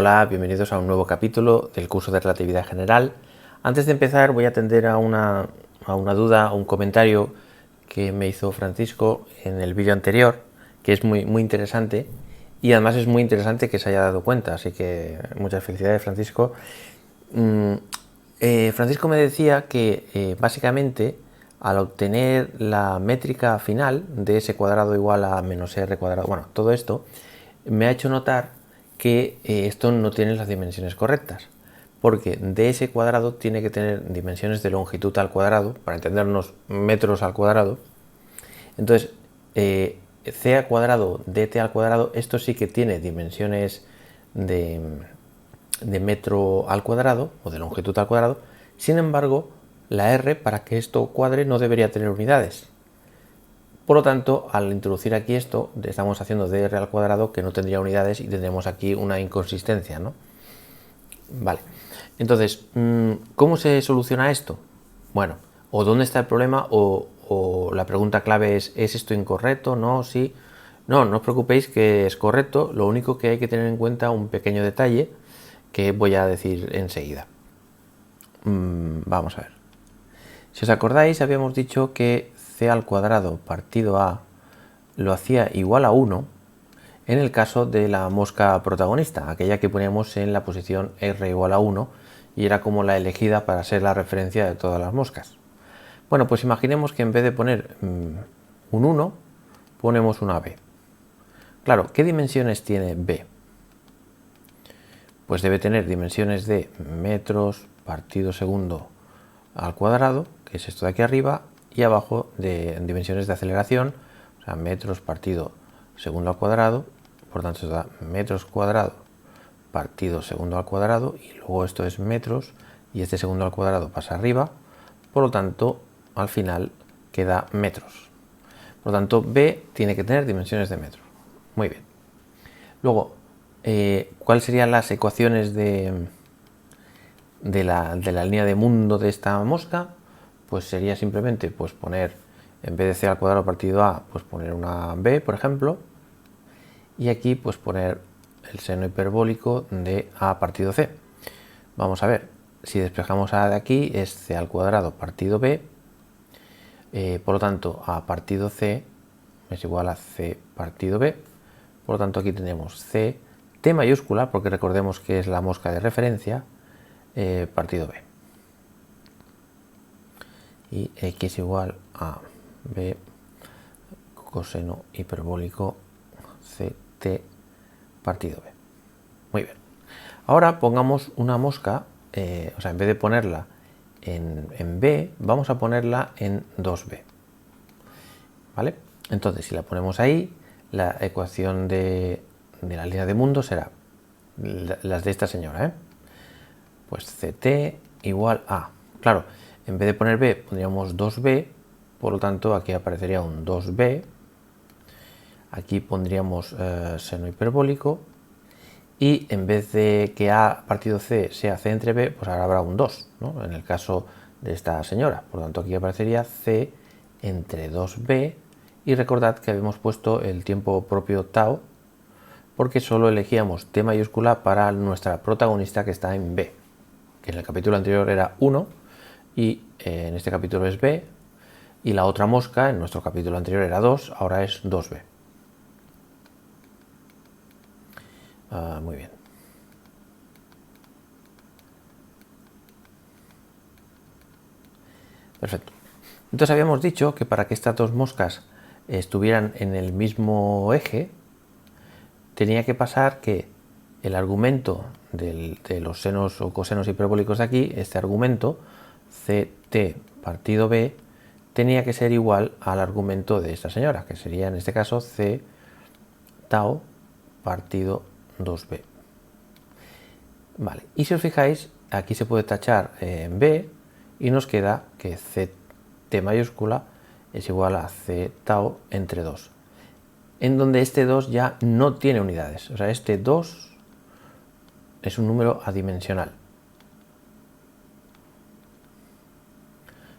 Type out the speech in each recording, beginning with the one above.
Hola, bienvenidos a un nuevo capítulo del curso de Relatividad General. Antes de empezar voy a atender a una duda, a un comentario que me hizo Francisco en el vídeo anterior, que es muy interesante, y además es muy interesante que se haya dado cuenta, así que muchas felicidades, Francisco. Francisco me decía que básicamente al obtener la métrica final de s cuadrado igual a menos r cuadrado, bueno, todo esto me ha hecho notar que esto no tiene las dimensiones correctas, porque ds cuadrado tiene que tener dimensiones de longitud al cuadrado, para entendernos metros al cuadrado. Entonces, c al cuadrado, dt al cuadrado, esto sí que tiene dimensiones de metro al cuadrado o de longitud al cuadrado. Sin embargo, la r, para que esto cuadre, no debería tener unidades. Por lo tanto, al introducir aquí esto, estamos haciendo dr al cuadrado que no tendría unidades y tendremos aquí una inconsistencia, ¿no? Vale. Entonces, ¿cómo se soluciona esto? Bueno, o dónde está el problema, o la pregunta clave ¿es esto incorrecto? ¿No? ¿Sí? No, no os preocupéis que es correcto, lo único que hay que tener en cuenta un pequeño detalle que voy a decir enseguida. Vamos a ver. Si os acordáis, habíamos dicho que c al cuadrado partido a lo hacía igual a 1 en el caso de la mosca protagonista, aquella que poníamos en la posición r igual a 1 y era como la elegida para ser la referencia de todas las moscas. Bueno, pues imaginemos que en vez de poner un 1, ponemos una b. Claro, ¿qué dimensiones tiene b? Pues debe tener dimensiones de metros partido segundo al cuadrado, que es esto de aquí arriba, y abajo de dimensiones de aceleración, o sea, metros partido segundo al cuadrado, por tanto se da metros cuadrado partido segundo al cuadrado, y luego esto es metros, y este segundo al cuadrado pasa arriba, por lo tanto, al final queda metros. Por lo tanto, b tiene que tener dimensiones de metros. Muy bien. Luego, ¿cuáles serían las ecuaciones de la línea de mundo de esta mosca? Pues sería simplemente pues poner, en vez de c al cuadrado partido a, pues poner una b, por ejemplo, y aquí pues poner el seno hiperbólico de a partido c. Vamos a ver, si despejamos a de aquí es c al cuadrado partido b, por lo tanto a partido c es igual a c partido b, por lo tanto aquí tenemos c, t mayúscula, porque recordemos que es la mosca de referencia, partido b. Y x igual a b coseno hiperbólico ct partido b. Muy bien. Ahora pongamos una mosca, o sea, en vez de ponerla en b, vamos a ponerla en 2b. ¿Vale? Entonces, si la ponemos ahí, la ecuación de la línea de mundo será las de esta señora, pues ct igual a, claro, en vez de poner b pondríamos 2b, por lo tanto aquí aparecería un 2b, aquí pondríamos seno hiperbólico, y en vez de que a partido c sea c entre b, pues ahora habrá un 2, ¿no? En el caso de esta señora, por lo tanto aquí aparecería c entre 2b, y recordad que habíamos puesto el tiempo propio tau, porque solo elegíamos t mayúscula para nuestra protagonista que está en b, que en el capítulo anterior era 1 y en este capítulo es b, y la otra mosca en nuestro capítulo anterior era 2, ahora es 2b. Muy bien. Perfecto. Entonces habíamos dicho que para que estas dos moscas estuvieran en el mismo eje, tenía que pasar que el argumento de los senos o cosenos hiperbólicos de aquí, este argumento, ct partido b, tenía que ser igual al argumento de esta señora, que sería en este caso c tau partido 2b. Vale, y si os fijáis, aquí se puede tachar en b y nos queda que ct mayúscula es igual a c tau entre 2, en donde este 2 ya no tiene unidades, o sea, este 2 es un número adimensional.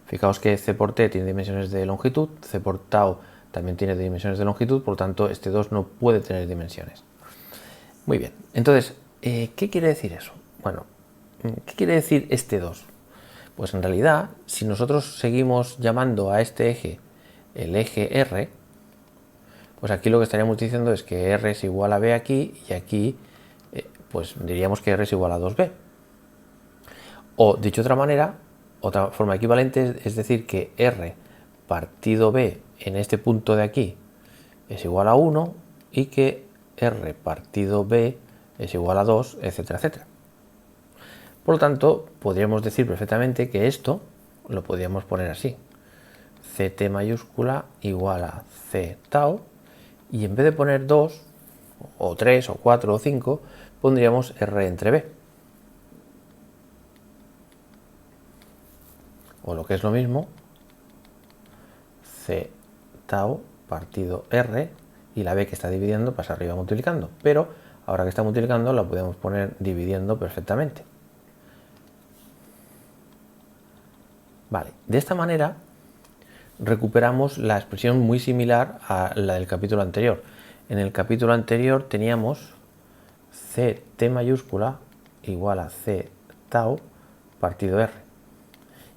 Fijaos que c por t tiene dimensiones de longitud, c por tau también tiene dimensiones de longitud, por lo tanto este 2 no puede tener dimensiones. Muy bien, entonces ¿Qué quiere decir eso? Bueno, ¿qué quiere decir este 2? Pues en realidad, si nosotros seguimos llamando a este eje el eje R, pues aquí lo que estaríamos diciendo es que R es igual a B aquí, y aquí pues diríamos que R es igual a 2B. O dicho de otra manera, otra forma equivalente es decir que R partido B en este punto de aquí es igual a 1 y que R partido B es igual a 2, etcétera, etcétera. Por lo tanto, podríamos decir perfectamente que esto lo podríamos poner así. CT mayúscula igual a C tau, y en vez de poner 2, o 3, o 4, o 5, pondríamos R entre B. O lo que es lo mismo, C tau partido R, y la B que está dividiendo pasa arriba multiplicando. Pero ahora que está multiplicando la podemos poner dividiendo perfectamente. Vale, de esta manera recuperamos la expresión muy similar a la del capítulo anterior. En el capítulo anterior teníamos CT mayúscula igual a C tau partido R.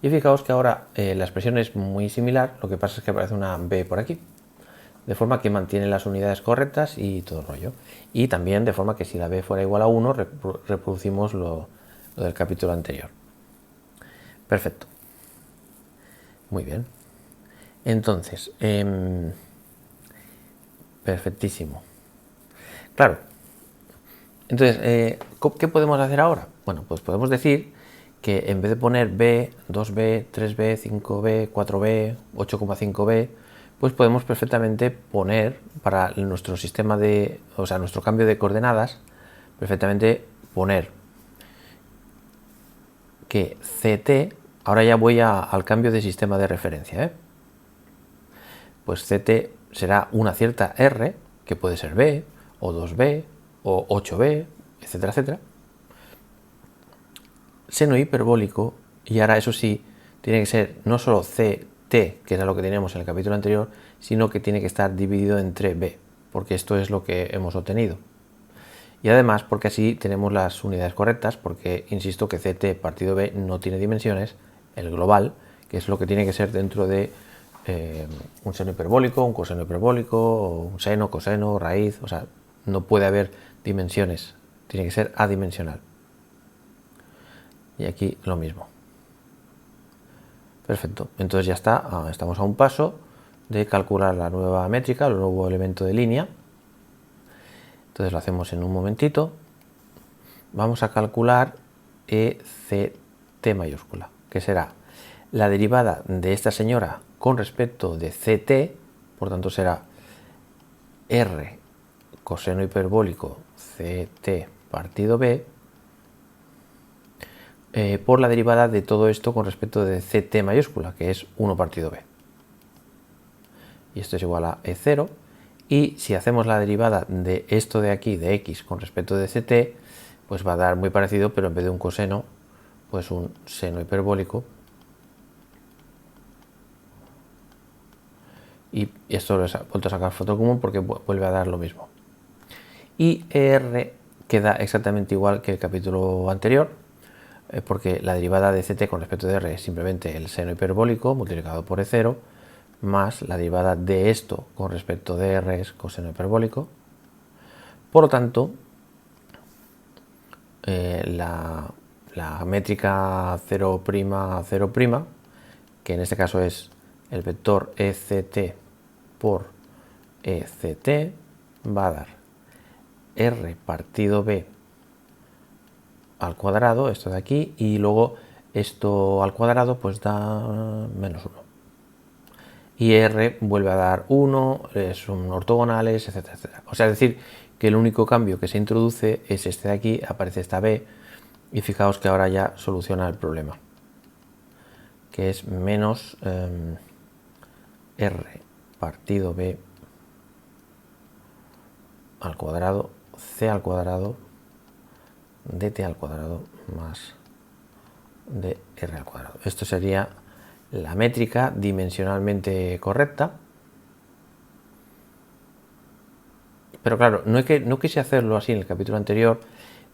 Y fijaos que ahora la expresión es muy similar, lo que pasa es que aparece una B por aquí. De forma que mantiene las unidades correctas y todo el rollo. Y también de forma que si la B fuera igual a 1, reproducimos lo del capítulo anterior. Perfecto. Muy bien. Entonces, perfectísimo. Claro. Entonces, ¿qué podemos hacer ahora? Bueno, pues podemos decir que en vez de poner B, 2B, 3B, 5B, 4B, 8,5B, pues podemos perfectamente poner para nuestro sistema de, o sea, nuestro cambio de coordenadas, perfectamente poner que CT, ahora ya voy al cambio de sistema de referencia, pues CT será una cierta R, que puede ser B, o 2B, o 8B, etcétera, etcétera, seno hiperbólico, y ahora eso sí, tiene que ser no solo CT, que era lo que teníamos en el capítulo anterior, sino que tiene que estar dividido entre B, porque esto es lo que hemos obtenido. Y además porque así tenemos las unidades correctas, porque insisto que CT partido B no tiene dimensiones, el global, que es lo que tiene que ser dentro de un seno hiperbólico, un coseno hiperbólico, un seno, coseno, raíz, o sea, no puede haber dimensiones, tiene que ser adimensional. Y aquí lo mismo. Perfecto, entonces ya está, estamos a un paso de calcular la nueva métrica, el nuevo elemento de línea. Entonces lo hacemos en un momentito. Vamos a calcular ECT mayúscula, que será la derivada de esta señora con respecto de CT, por tanto será R coseno hiperbólico CT partido B, por la derivada de todo esto con respecto de CT mayúscula, que es 1 partido B. Y esto es igual a E0. Y si hacemos la derivada de esto de aquí, de X, con respecto de CT, pues va a dar muy parecido, pero en vez de un coseno, pues un seno hiperbólico. Y esto lo he vuelto a sacar foto común porque vuelve a dar lo mismo. Y ER queda exactamente igual que el capítulo anterior, porque la derivada de CT con respecto de R es simplemente el seno hiperbólico multiplicado por E0, más la derivada de esto con respecto de R es coseno hiperbólico. Por lo tanto, la métrica 0', 0', que en este caso es el vector ECT por ECT, va a dar R partido B al cuadrado, esto de aquí, y luego esto al cuadrado pues da menos 1. Y R vuelve a dar 1, son ortogonales, etcétera, etcétera. O sea, es decir, que el único cambio que se introduce es este de aquí, aparece esta B, y fijaos que ahora ya soluciona el problema, que es menos R partido B al cuadrado, C al cuadrado, dt al cuadrado más dr al cuadrado. Esto sería la métrica dimensionalmente correcta. Pero claro, no quise hacerlo así en el capítulo anterior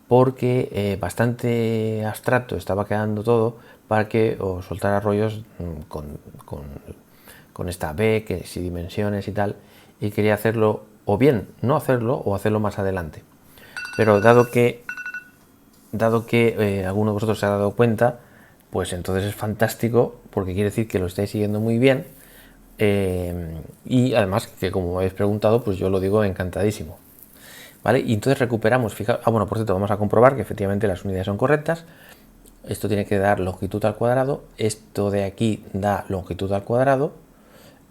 porque bastante abstracto estaba quedando todo para que os soltara rollos con esta B, que si dimensiones y tal, y quería hacerlo, o bien no hacerlo, o hacerlo más adelante. Pero dado que alguno de vosotros se ha dado cuenta, pues entonces es fantástico, porque quiere decir que lo estáis siguiendo muy bien, y además que como me habéis preguntado, pues yo lo digo encantadísimo. ¿Vale? Y entonces recuperamos, fijaos, bueno, por cierto, vamos a comprobar que efectivamente las unidades son correctas. Esto tiene que dar longitud al cuadrado, esto de aquí da longitud al cuadrado,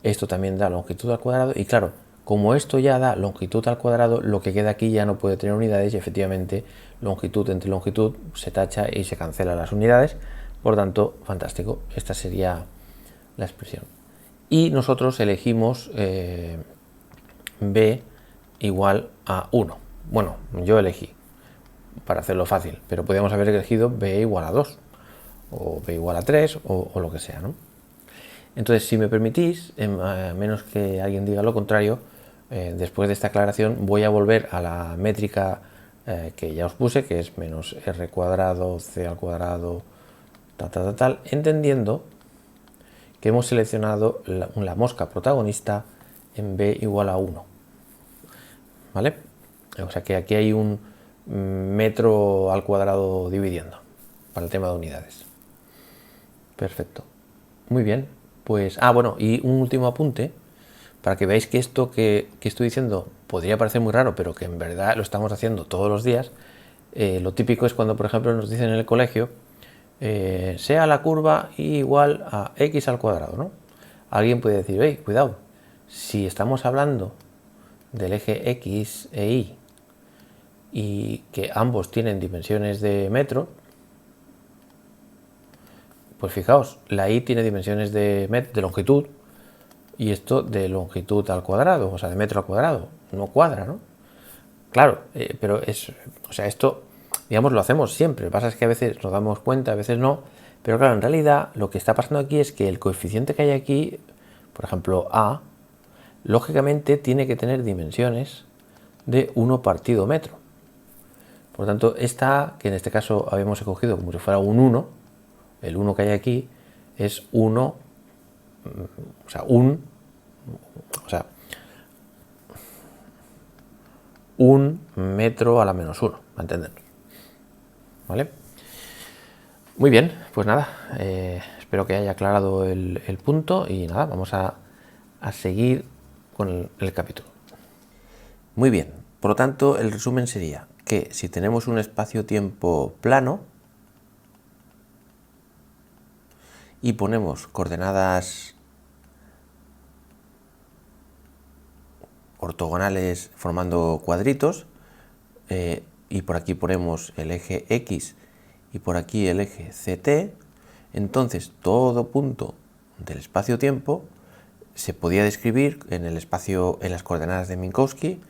esto también da longitud al cuadrado, y claro, como esto ya da longitud al cuadrado, lo que queda aquí ya no puede tener unidades, y efectivamente longitud entre longitud se tacha y se cancelan las unidades. Por tanto, fantástico, esta sería la expresión. Y nosotros elegimos b igual a 1. Bueno, yo elegí para hacerlo fácil, pero podríamos haber elegido b igual a 2 o b igual a 3 o lo que sea, ¿no? Entonces, si me permitís, a menos que alguien diga lo contrario, después de esta aclaración voy a volver a la métrica que ya os puse, que es menos r cuadrado, c al cuadrado, tal, entendiendo que hemos seleccionado la mosca protagonista en b igual a 1. ¿Vale? O sea que aquí hay un metro al cuadrado dividiendo para el tema de unidades. Perfecto. Muy bien. Pues, bueno, y un último apunte para que veáis que esto que estoy diciendo podría parecer muy raro, pero que en verdad lo estamos haciendo todos los días. Lo típico es cuando, por ejemplo, nos dicen en el colegio, sea la curva igual a x al cuadrado, ¿no? Alguien puede decir, hey, cuidado, si estamos hablando del eje x e y y que ambos tienen dimensiones de metro, pues fijaos, la y tiene dimensiones de longitud y esto de longitud al cuadrado, o sea, de metro al cuadrado, no cuadra, ¿no? Claro, pero o sea, esto, digamos, lo hacemos siempre. Lo que pasa es que a veces nos damos cuenta, a veces no, pero claro, en realidad lo que está pasando aquí es que el coeficiente que hay aquí, por ejemplo, a, lógicamente tiene que tener dimensiones de 1 partido metro. Por lo tanto, esta, que en este caso habíamos escogido como si fuera un 1, el 1 que hay aquí es 1, o sea, un metro a la menos 1, ¿me entienden? ¿Vale? Muy bien, pues nada, espero que haya aclarado el punto y nada, vamos a seguir con el capítulo. Muy bien, por lo tanto, el resumen sería que si tenemos un espacio-tiempo plano y ponemos coordenadas ortogonales formando cuadritos, y por aquí ponemos el eje X y por aquí el eje CT, entonces todo punto del espacio-tiempo se podía describir en el espacio, en las coordenadas de Minkowski,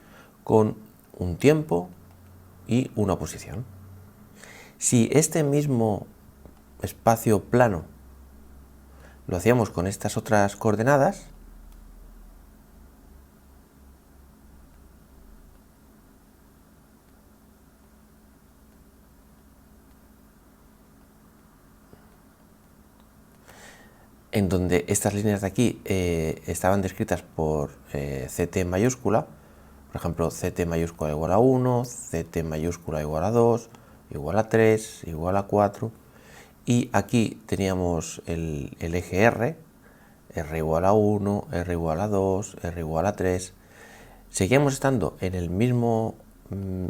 con un tiempo y una posición. Si este mismo espacio plano lo hacíamos con estas otras coordenadas, en donde estas líneas de aquí estaban descritas por CT mayúscula, por ejemplo, CT mayúscula igual a 1, CT mayúscula igual a 2, igual a 3, igual a 4, y aquí teníamos el eje R igual a 1, R igual a 2, R igual a 3, seguíamos estando en el mismo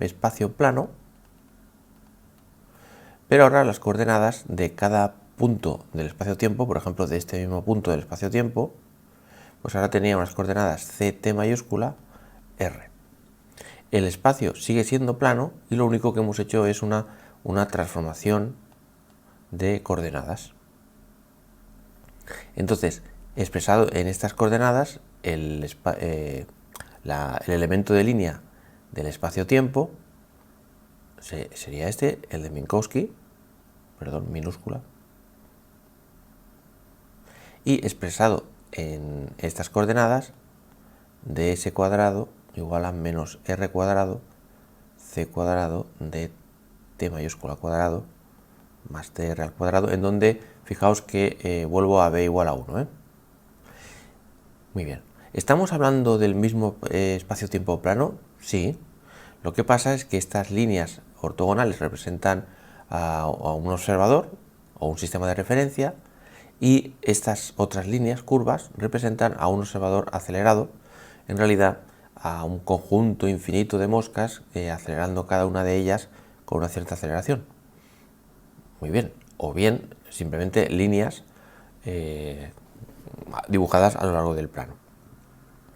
espacio plano, pero ahora las coordenadas de cada punto del espacio-tiempo, por ejemplo, de este mismo punto del espacio-tiempo, pues ahora tenía unas coordenadas CT mayúscula, R. El espacio sigue siendo plano y lo único que hemos hecho es una transformación de coordenadas. Entonces, expresado en estas coordenadas, el elemento de línea del espacio-tiempo sería este, el de Minkowski, perdón, minúscula, y expresado en estas coordenadas, ds cuadrado igual a menos r cuadrado c cuadrado de t mayúscula al cuadrado más tr al cuadrado, en donde fijaos que vuelvo a b igual a 1. Muy bien. ¿Estamos hablando del mismo espacio-tiempo plano? Sí. Lo que pasa es que estas líneas ortogonales representan a un observador o un sistema de referencia, y estas otras líneas curvas representan a un observador acelerado, en realidad a un conjunto infinito de moscas acelerando cada una de ellas con una cierta aceleración. Muy bien. O bien simplemente líneas dibujadas a lo largo del plano.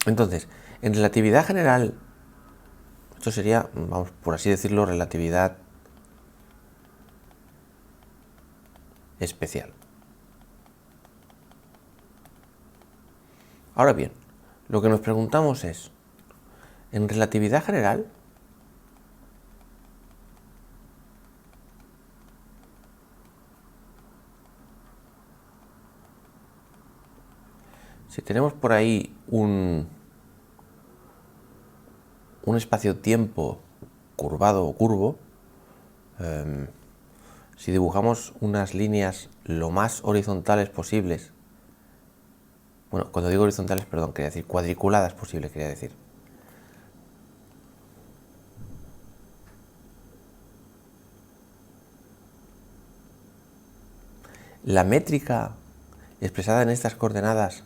Entonces, en relatividad general, esto sería, vamos, por así decirlo, relatividad especial. Ahora bien, lo que nos preguntamos es, en relatividad general, si tenemos por ahí un espacio-tiempo curvado o curvo, si dibujamos unas líneas lo más horizontales posibles, bueno, cuando digo horizontales, perdón, quería decir cuadriculadas posibles, quería decir. La métrica expresada en estas coordenadas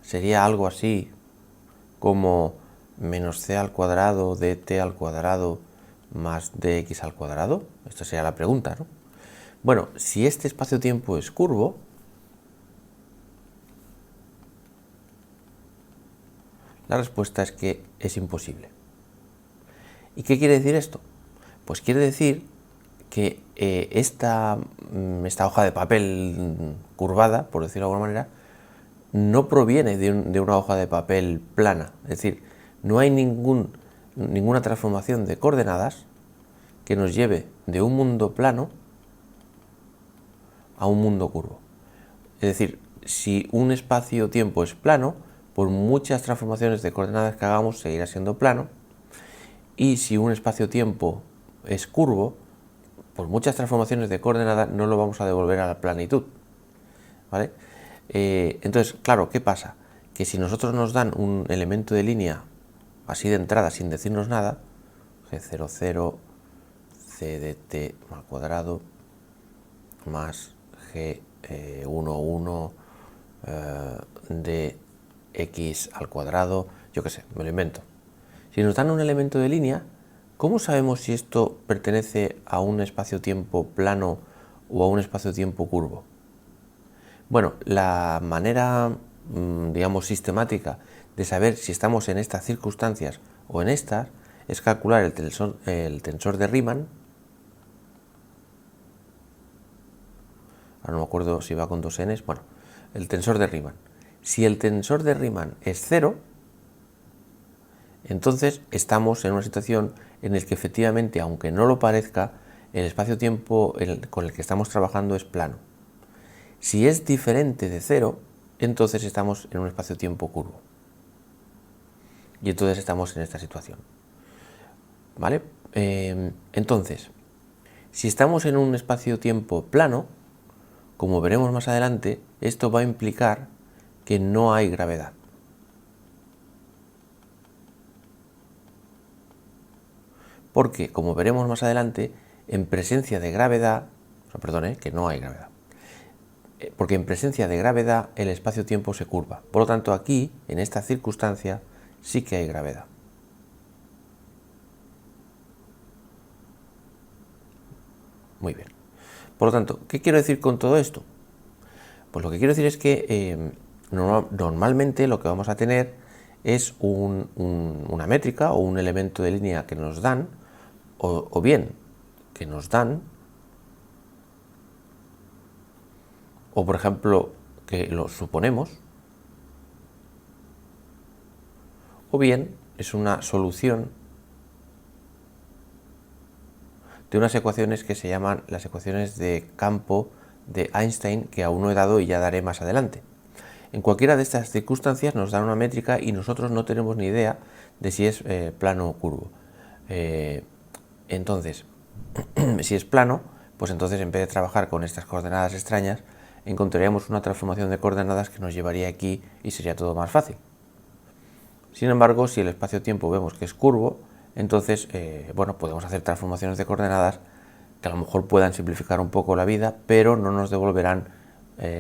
sería algo así como menos c al cuadrado dt al cuadrado más dx al cuadrado. Esta sería la pregunta, ¿no? Bueno, si este espacio-tiempo es curvo, la respuesta es que es imposible. ¿Y qué quiere decir esto? Pues quiere decir que esta hoja de papel curvada, por decirlo de alguna manera, no proviene de una hoja de papel plana. Es decir, no hay ninguna transformación de coordenadas que nos lleve de un mundo plano a un mundo curvo. Es decir, si un espacio-tiempo es plano, por muchas transformaciones de coordenadas que hagamos seguirá siendo plano, y si un espacio-tiempo es curvo, por muchas transformaciones de coordenadas no lo vamos a devolver a la planitud, ¿vale? Entonces, claro, ¿qué pasa? Que si nosotros nos dan un elemento de línea así de entrada sin decirnos nada, g0, 0, c de t al cuadrado más g1, 1 de x al cuadrado, yo qué sé, me lo invento. Si nos dan un elemento de línea, ¿cómo sabemos si esto pertenece a un espacio-tiempo plano o a un espacio-tiempo curvo? Bueno, la manera, digamos, sistemática de saber si estamos en estas circunstancias o en estas es calcular el tensor de Riemann. Ahora no me acuerdo si va con dos n's. Bueno, el tensor de Riemann. Si el tensor de Riemann es 0, entonces estamos en una situación en la que efectivamente, aunque no lo parezca, el espacio-tiempo con el que estamos trabajando es plano. Si es diferente de 0, entonces estamos en un espacio-tiempo curvo. Y entonces estamos en esta situación. ¿Vale? Entonces, si estamos en un espacio-tiempo plano, como veremos más adelante, esto va a implicar que no hay gravedad. Porque, como veremos más adelante, en presencia de gravedad, que no hay gravedad. Porque en presencia de gravedad el espacio-tiempo se curva. Por lo tanto, aquí, en esta circunstancia, sí que hay gravedad. Muy bien. Por lo tanto, ¿qué quiero decir con todo esto? Pues lo que quiero decir es que normalmente lo que vamos a tener es una métrica o un elemento de línea que nos dan, o bien que nos dan, o por ejemplo que lo suponemos, o bien es una solución de unas ecuaciones que se llaman las ecuaciones de campo de Einstein, que aún no he dado y ya daré más adelante. En cualquiera de estas circunstancias nos dan una métrica y nosotros no tenemos ni idea de si es plano o curvo. Entonces, si es plano, pues entonces en vez de trabajar con estas coordenadas extrañas, encontraríamos una transformación de coordenadas que nos llevaría aquí y sería todo más fácil. Sin embargo, si el espacio-tiempo vemos que es curvo, entonces, bueno, podemos hacer transformaciones de coordenadas que a lo mejor puedan simplificar un poco la vida, pero no nos devolverán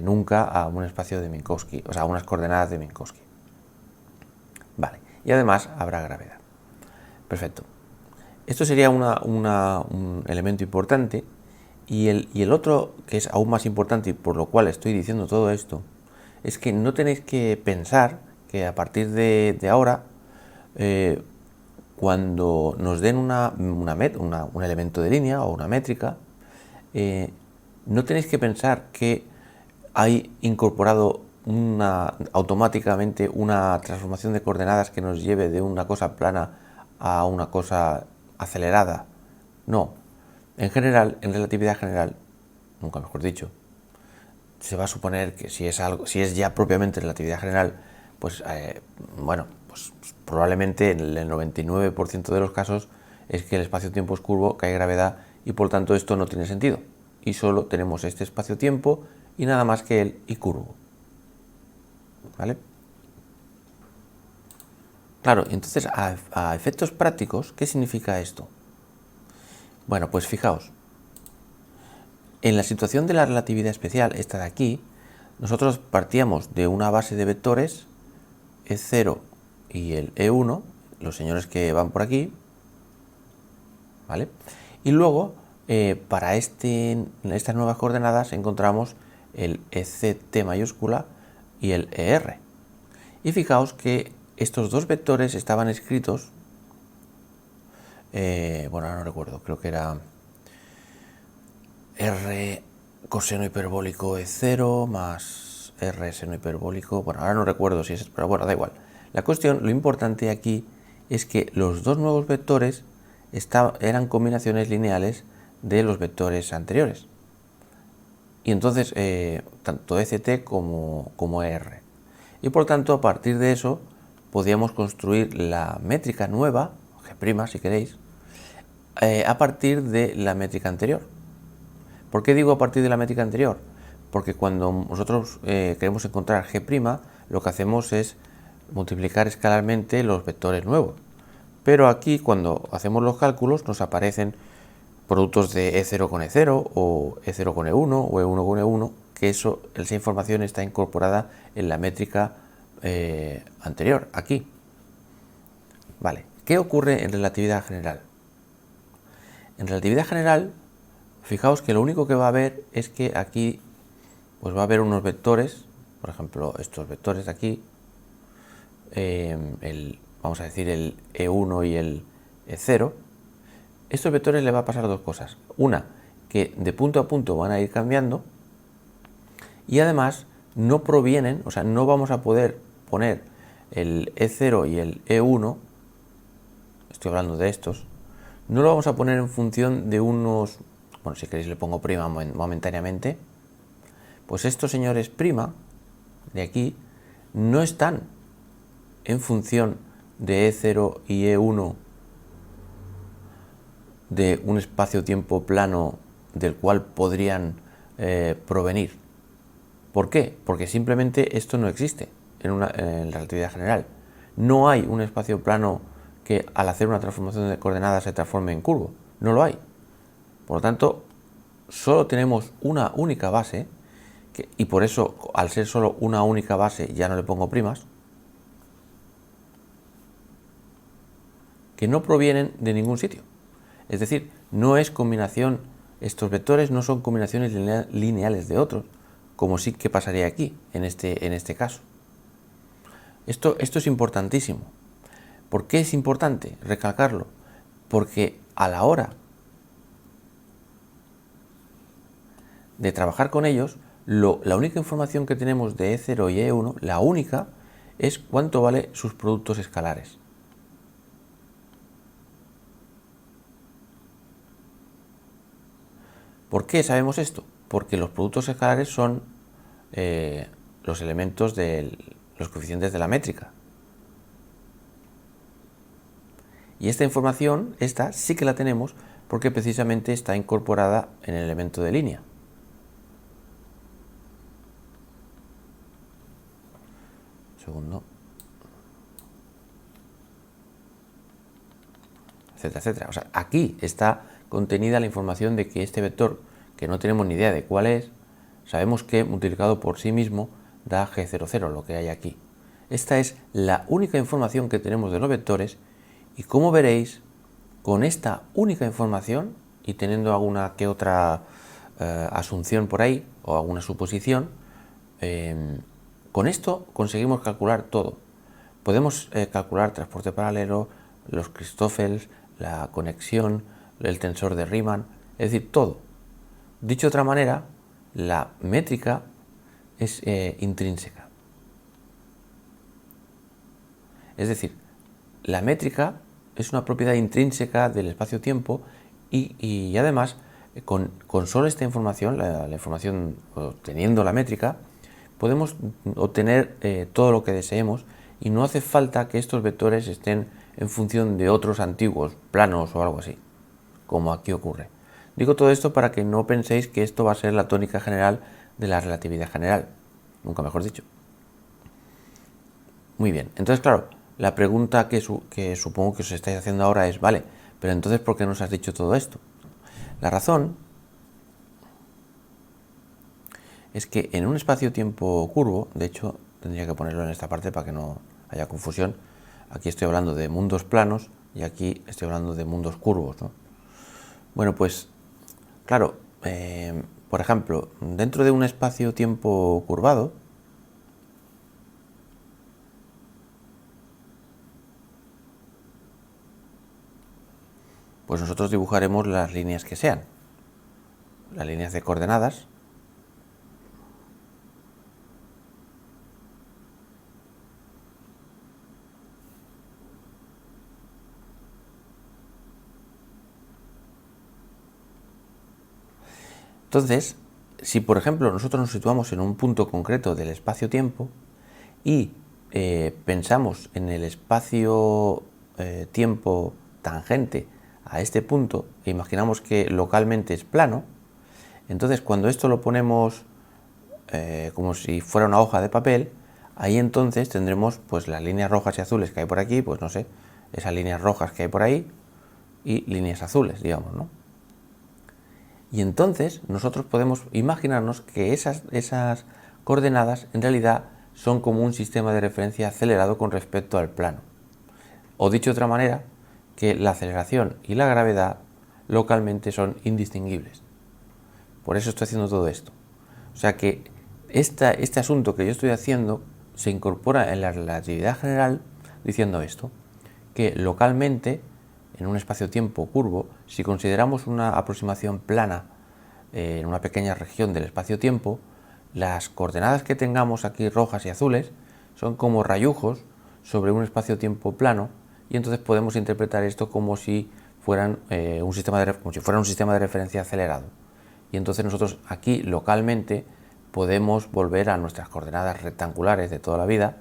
nunca a un espacio de Minkowski, o sea, a unas coordenadas de Minkowski. Vale, y además habrá gravedad. Perfecto. Esto sería un elemento importante, y el otro, que es aún más importante y por lo cual estoy diciendo todo esto, es que no tenéis que pensar que a partir de ahora, cuando nos den un elemento de línea o una métrica, no tenéis que pensar que hay incorporado automáticamente una transformación de coordenadas que nos lleve de una cosa plana a una cosa acelerada. No. En general, en relatividad general, nunca mejor dicho, se va a suponer que si es ya propiamente relatividad general, pues bueno, pues probablemente en el 99% de los casos es que el espacio-tiempo es curvo, que hay gravedad y por tanto esto no tiene sentido. Y solo tenemos este espacio-tiempo y nada más que él y curvo. ¿Vale? Claro, entonces a efectos prácticos, ¿qué significa esto? Bueno, pues fijaos, en la situación de la relatividad especial, esta de aquí, nosotros partíamos de una base de vectores, E0 y el E1, los señores que van por aquí, ¿vale? Y luego, para estas nuevas coordenadas encontramos el ECT mayúscula y el ER. Y fijaos que estos dos vectores estaban escritos, bueno, ahora no recuerdo, creo que era R coseno hiperbólico E0 más R seno hiperbólico, bueno, ahora no recuerdo si es, pero bueno, da igual. La cuestión, lo importante aquí es que los dos nuevos vectores eran combinaciones lineales de los vectores anteriores. Y entonces, tanto ECT como ER. Y por tanto, a partir de eso, podríamos construir la métrica nueva, G' si queréis, a partir de la métrica anterior. ¿Por qué digo a partir de la métrica anterior? Porque cuando nosotros queremos encontrar G', lo que hacemos es multiplicar escalarmente los vectores nuevos. Pero aquí, cuando hacemos los cálculos, nos aparecen productos de E0 con E0, o E0 con E1, o E1 con E1, que esa información está incorporada en la métrica anterior, aquí. Vale, ¿qué ocurre en relatividad general? En relatividad general, fijaos que lo único que va a haber es que aquí pues va a haber unos vectores, por ejemplo, estos vectores de aquí, vamos a decir el E1 y el E0. Estos vectores le va a pasar dos cosas. Una, que de punto a punto van a ir cambiando y además no provienen, o sea, no vamos a poder poner el E0 y el E1, estoy hablando de estos, no lo vamos a poner en función de unos, bueno, si queréis le pongo prima momentáneamente, pues estos señores prima de aquí no están en función de E0 y E1 de un espacio-tiempo plano del cual podrían provenir. ¿Por qué? Porque simplemente esto no existe en la relatividad general. No hay un espacio plano que al hacer una transformación de coordenadas se transforme en curvo. No lo hay. Por lo tanto, solo tenemos una única base, y por eso, al ser solo una única base, ya no le pongo primas, que no provienen de ningún sitio. Es decir, no es combinación, estos vectores no son combinaciones lineales de otros, como sí que pasaría aquí, en este caso. Esto es importantísimo. ¿Por qué es importante recalcarlo? Porque a la hora de trabajar con ellos, la única información que tenemos de E0 y E1, la única, es cuánto vale sus productos escalares. ¿Por qué sabemos esto? Porque los productos escalares son los elementos de los coeficientes de la métrica. Y esta información, esta sí que la tenemos porque precisamente está incorporada en el elemento de línea. Segundo. Etcétera, etcétera. O sea, aquí está contenida la información de que este vector, que no tenemos ni idea de cuál es, sabemos que multiplicado por sí mismo da G00, lo que hay aquí. Esta es la única información que tenemos de los vectores y, como veréis, con esta única información y teniendo alguna que otra asunción por ahí o alguna suposición, con esto conseguimos calcular todo. Podemos calcular transporte paralelo, los Christoffels, la conexión, el tensor de Riemann, es decir, todo. Dicho de otra manera, la métrica es intrínseca. Es decir, la métrica es una propiedad intrínseca del espacio-tiempo y además, con solo esta información, la información obteniendo la métrica, podemos obtener todo lo que deseemos y no hace falta que estos vectores estén en función de otros antiguos planos o algo así, como aquí ocurre. Digo todo esto para que no penséis que esto va a ser la tónica general de la relatividad general, nunca mejor dicho. Muy bien, entonces claro, la pregunta que supongo que os estáis haciendo ahora es, vale, pero entonces ¿por qué nos has dicho todo esto? La razón es que en un espacio-tiempo curvo, de hecho tendría que ponerlo en esta parte para que no haya confusión, aquí estoy hablando de mundos planos y aquí estoy hablando de mundos curvos, ¿no? Bueno, pues claro, por ejemplo, dentro de un espacio-tiempo curvado, pues nosotros dibujaremos las líneas que sean, las líneas de coordenadas, entonces, si por ejemplo nosotros nos situamos en un punto concreto del espacio-tiempo y pensamos en el espacio-tiempo tangente a este punto e imaginamos que localmente es plano, entonces cuando esto lo ponemos como si fuera una hoja de papel, ahí entonces tendremos pues las líneas rojas y azules que hay por aquí, pues no sé, esas líneas rojas que hay por ahí y líneas azules, digamos, ¿no? Y entonces nosotros podemos imaginarnos que esas coordenadas en realidad son como un sistema de referencia acelerado con respecto al plano. O dicho de otra manera, que la aceleración y la gravedad localmente son indistinguibles. Por eso estoy haciendo todo esto. O sea que este asunto que yo estoy haciendo se incorpora en la relatividad general diciendo esto, que localmente, en un espacio-tiempo curvo, si consideramos una aproximación plana en una pequeña región del espacio-tiempo, las coordenadas que tengamos aquí rojas y azules son como rayujos sobre un espacio-tiempo plano y entonces podemos interpretar esto como si fueran un sistema de referencia acelerado. Y entonces nosotros aquí localmente podemos volver a nuestras coordenadas rectangulares de toda la vida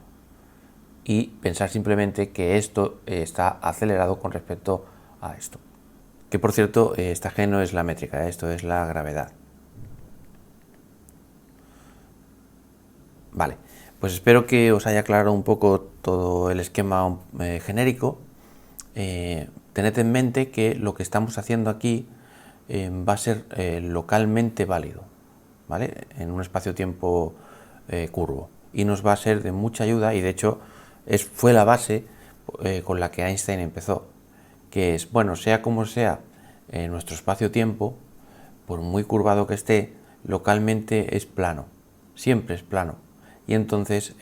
y pensar simplemente que esto está acelerado con respecto a esto. Que por cierto, esta G no es la métrica, esto es la gravedad. Vale, pues espero que os haya aclarado un poco todo el esquema genérico. Tened en mente que lo que estamos haciendo aquí va a ser localmente válido, ¿vale? En un espacio-tiempo curvo. Y nos va a ser de mucha ayuda y de hecho fue la base con la que Einstein empezó, que es, bueno, sea como sea, nuestro espacio-tiempo, por muy curvado que esté, localmente es plano, siempre es plano. Y entonces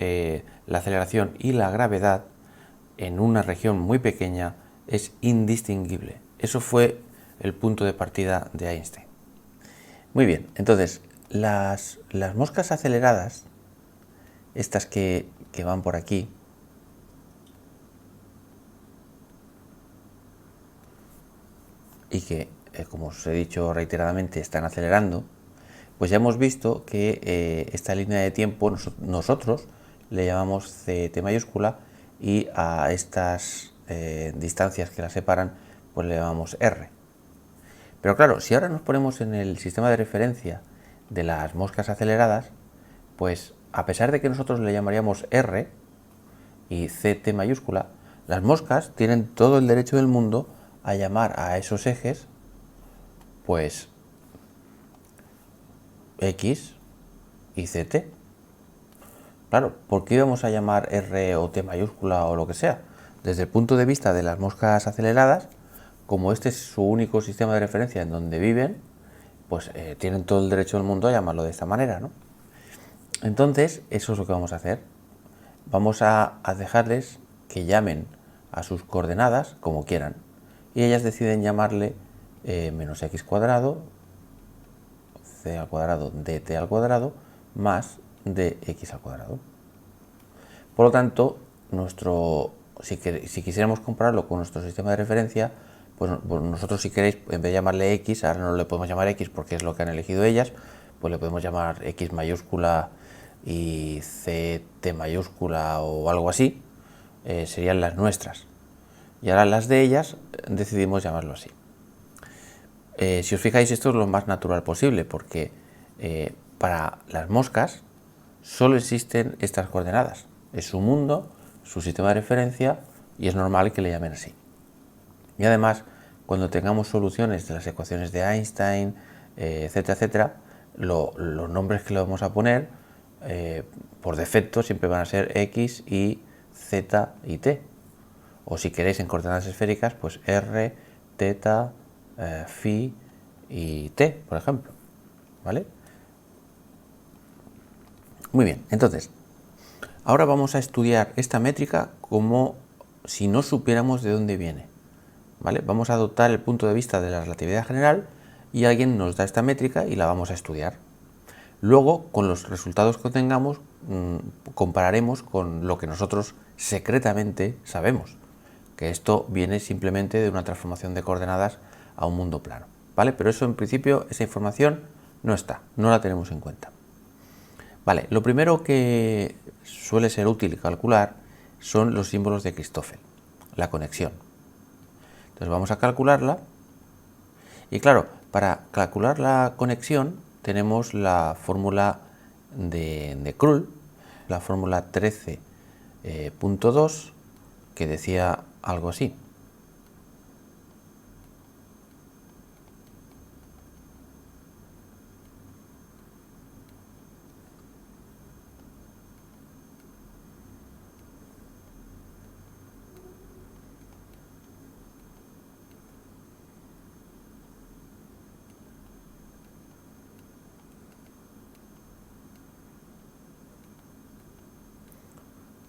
la aceleración y la gravedad en una región muy pequeña es indistinguible. Eso fue el punto de partida de Einstein. Muy bien, entonces las moscas aceleradas, estas que van por aquí, y que, como os he dicho reiteradamente, están acelerando, pues ya hemos visto que esta línea de tiempo nosotros le llamamos ct mayúscula y a estas distancias que la separan pues le llamamos r. Pero claro, si ahora nos ponemos en el sistema de referencia de las moscas aceleradas, pues a pesar de que nosotros le llamaríamos R y CT mayúscula, las moscas tienen todo el derecho del mundo a llamar a esos ejes pues X y CT. Claro, ¿por qué íbamos a llamar R o T mayúscula o lo que sea? Desde el punto de vista de las moscas aceleradas, como este es su único sistema de referencia en donde viven, pues tienen todo el derecho del mundo a llamarlo de esta manera, ¿no? Entonces, eso es lo que vamos a hacer. Vamos a dejarles que llamen a sus coordenadas como quieran. Y ellas deciden llamarle menos x cuadrado, c al cuadrado, dt al cuadrado, más dx al cuadrado. Por lo tanto, si quisiéramos compararlo con nuestro sistema de referencia, pues nosotros, si queréis, en vez de llamarle x, ahora no le podemos llamar x porque es lo que han elegido ellas, pues le podemos llamar x mayúscula y ct mayúscula o algo así, serían las nuestras. Y ahora las de ellas decidimos llamarlo así. Si os fijáis, esto es lo más natural posible, porque para las moscas solo existen estas coordenadas. Es su mundo, su sistema de referencia, y es normal que le llamen así. Y además, cuando tengamos soluciones de las ecuaciones de Einstein, etcétera, etcétera, los nombres que le vamos a poner, por defecto, siempre van a ser X, Y, Z y T. O si queréis en coordenadas esféricas, pues R, Θ, Phi y T, por ejemplo. ¿Vale? Muy bien, entonces, ahora vamos a estudiar esta métrica como si no supiéramos de dónde viene. ¿Vale? Vamos a adoptar el punto de vista de la relatividad general y alguien nos da esta métrica y la vamos a estudiar. Luego, con los resultados que tengamos, compararemos con lo que nosotros secretamente sabemos, que esto viene simplemente de una transformación de coordenadas a un mundo plano. ¿Vale? Pero eso, en principio, esa información no está, no la tenemos en cuenta. Vale, lo primero que suele ser útil calcular son los símbolos de Christoffel, la conexión. Entonces vamos a calcularla y claro, para calcular la conexión tenemos la fórmula de Krull, la fórmula 13.2, que decía algo así.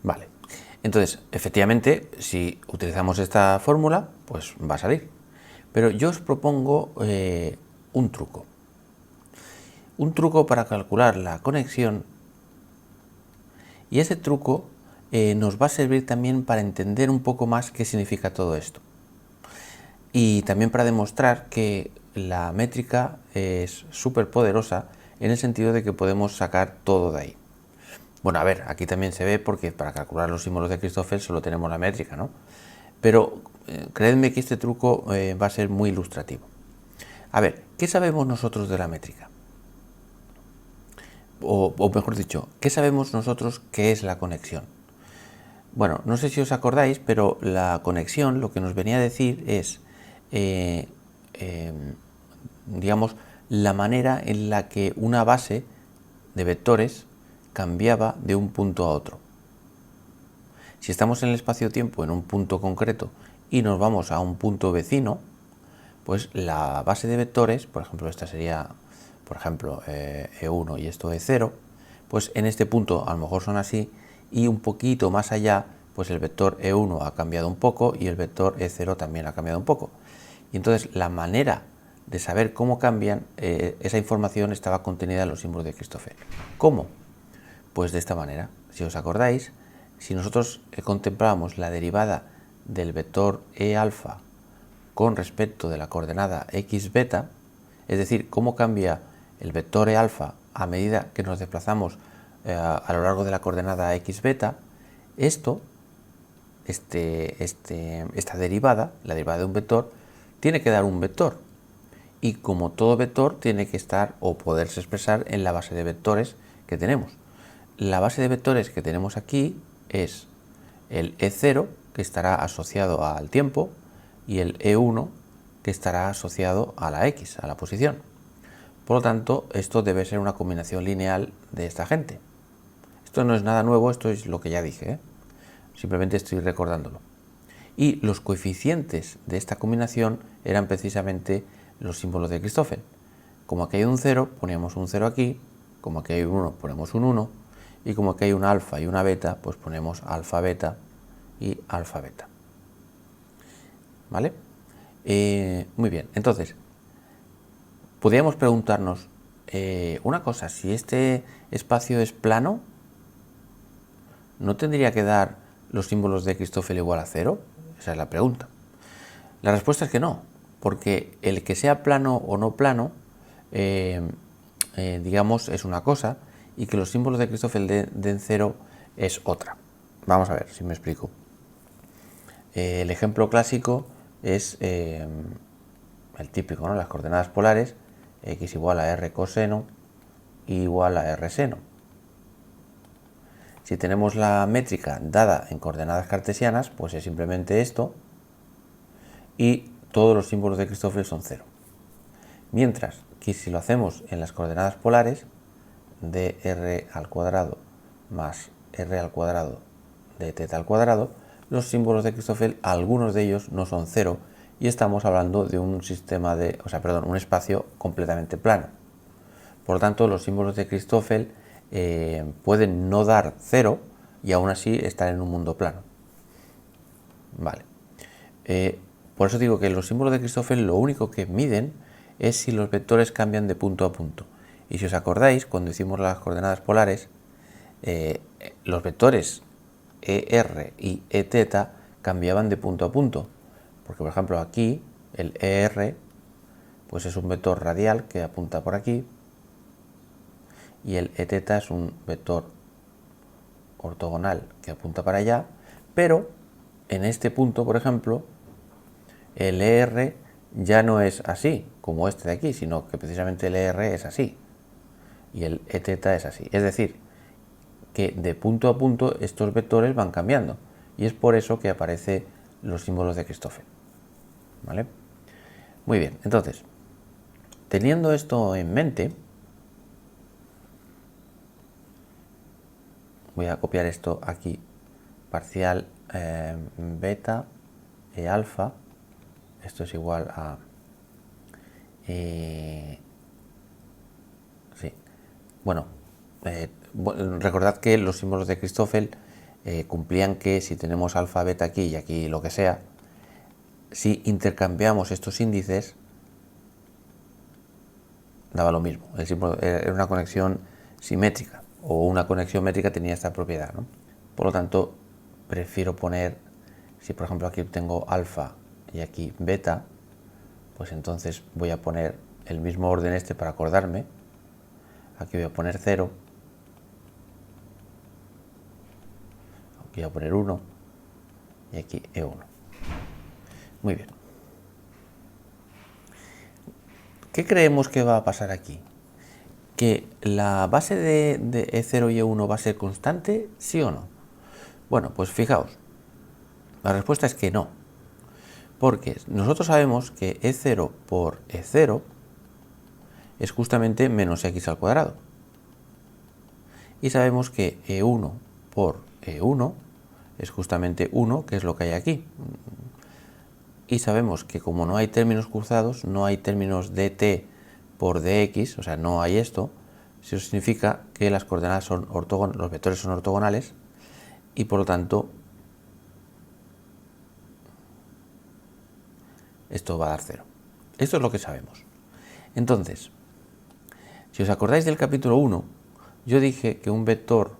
Vale, entonces, efectivamente, si utilizamos esta fórmula, pues va a salir. Pero yo os propongo un truco. Un truco para calcular la conexión, y ese truco nos va a servir también para entender un poco más qué significa todo esto. Y también para demostrar que la métrica es súper poderosa en el sentido de que podemos sacar todo de ahí. Bueno, a ver, aquí también se ve porque para calcular los símbolos de Christoffel solo tenemos la métrica, ¿no? Pero creedme que este truco va a ser muy ilustrativo. A ver, ¿qué sabemos nosotros de la métrica? O mejor dicho, ¿qué sabemos nosotros que es la conexión? Bueno, no sé si os acordáis, pero la conexión lo que nos venía a decir es, digamos, la manera en la que una base de vectores cambiaba de un punto a otro. Si estamos en el espacio-tiempo en un punto concreto y nos vamos a un punto vecino, pues la base de vectores, por ejemplo, esta sería, por ejemplo, E1 y esto E0, pues en este punto a lo mejor son así, y un poquito más allá, pues el vector E1 ha cambiado un poco y el vector E0 también ha cambiado un poco. Y entonces la manera de saber cómo cambian, esa información estaba contenida en los símbolos de Christoffel. ¿Cómo? Pues de esta manera. Si os acordáis, si nosotros contemplábamos la derivada del vector E alfa con respecto de la coordenada x beta, es decir, cómo cambia el vector E alfa a medida que nos desplazamos a lo largo de la coordenada x beta, esta derivada, la derivada de un vector, tiene que dar un vector. y como todo vector tiene que estar o poderse expresar en la base de vectores que tenemos. La base de vectores que tenemos aquí es el E0, que estará asociado al tiempo, y el E1, que estará asociado a la X, a la posición. Por lo tanto, esto debe ser una combinación lineal de esta gente. Esto no es nada nuevo, esto es lo que ya dije, ¿eh? Simplemente estoy recordándolo. Y los coeficientes de esta combinación eran precisamente los símbolos de Christoffel. Como aquí hay un 0, ponemos un 0 aquí, como aquí hay un 1, ponemos un 1, y como aquí hay un alfa y una beta, pues ponemos alfa beta y alfa beta. ¿Vale? Muy bien, entonces, podríamos preguntarnos una cosa, si este espacio es plano, ¿no tendría que dar los símbolos de Christoffel igual a 0? Esa es la pregunta. La respuesta es que no, porque el que sea plano o no plano, digamos, es una cosa, y que los símbolos de Christoffel den 0 es otra. Vamos a ver si me explico. El ejemplo clásico es el típico, ¿no? Las coordenadas polares, x igual a r coseno, y igual a r seno. Si tenemos la métrica dada en coordenadas cartesianas, pues es simplemente esto, y todos los símbolos de Christoffel son 0. Mientras que si lo hacemos en las coordenadas polares, dr al cuadrado más r al cuadrado de θ al cuadrado, los símbolos de Christoffel, algunos de ellos no son 0, y estamos hablando de un sistema un espacio completamente plano. Por lo tanto, los símbolos de Christoffel pueden no dar 0 y aún así estar en un mundo plano. Vale. Por eso digo que los símbolos de Christoffel lo único que miden es si los vectores cambian de punto a punto. Y si os acordáis, cuando hicimos las coordenadas polares, los vectores ER y Eθ cambiaban de punto a punto. Porque, por ejemplo, aquí el ER pues es un vector radial que apunta por aquí, y el Eθ es un vector ortogonal que apunta para allá, pero en este punto, por ejemplo, el ER ya no es así, como este de aquí, sino que precisamente el ER es así, y el Eθ es así. Es decir, que de punto a punto estos vectores van cambiando, y es por eso que aparecen los símbolos de Christoffel. ¿Vale? Muy bien, entonces, teniendo esto en mente, voy a copiar esto aquí, parcial beta e alfa, esto es igual a sí, bueno, recordad que los símbolos de Christoffel cumplían que si tenemos alfa, beta aquí y aquí lo que sea, si intercambiamos estos índices daba lo mismo, el símbolo era una conexión simétrica, o una conexión métrica tenía esta propiedad, ¿no? Por lo tanto, prefiero poner, si por ejemplo aquí tengo alfa y aquí beta, pues entonces voy a poner el mismo orden este para acordarme. Aquí voy a poner 0, aquí voy a poner 1 y aquí E1. Muy bien. ¿Qué creemos que va a pasar aquí? ¿Que la base de E0 y E1 va a ser constante, sí o no? Bueno, pues fijaos, la respuesta es que no, porque nosotros sabemos que E0 por E0 es justamente menos x al cuadrado, y sabemos que E1 por E1 es justamente 1, que es lo que hay aquí, y sabemos que como no hay términos cruzados, no hay términos dt por dx, o sea, no hay esto, eso significa que las coordenadas son ortogonales, los vectores son ortogonales, y por lo tanto esto va a dar 0. Esto es lo que sabemos. Entonces, si os acordáis del capítulo 1, yo dije que un vector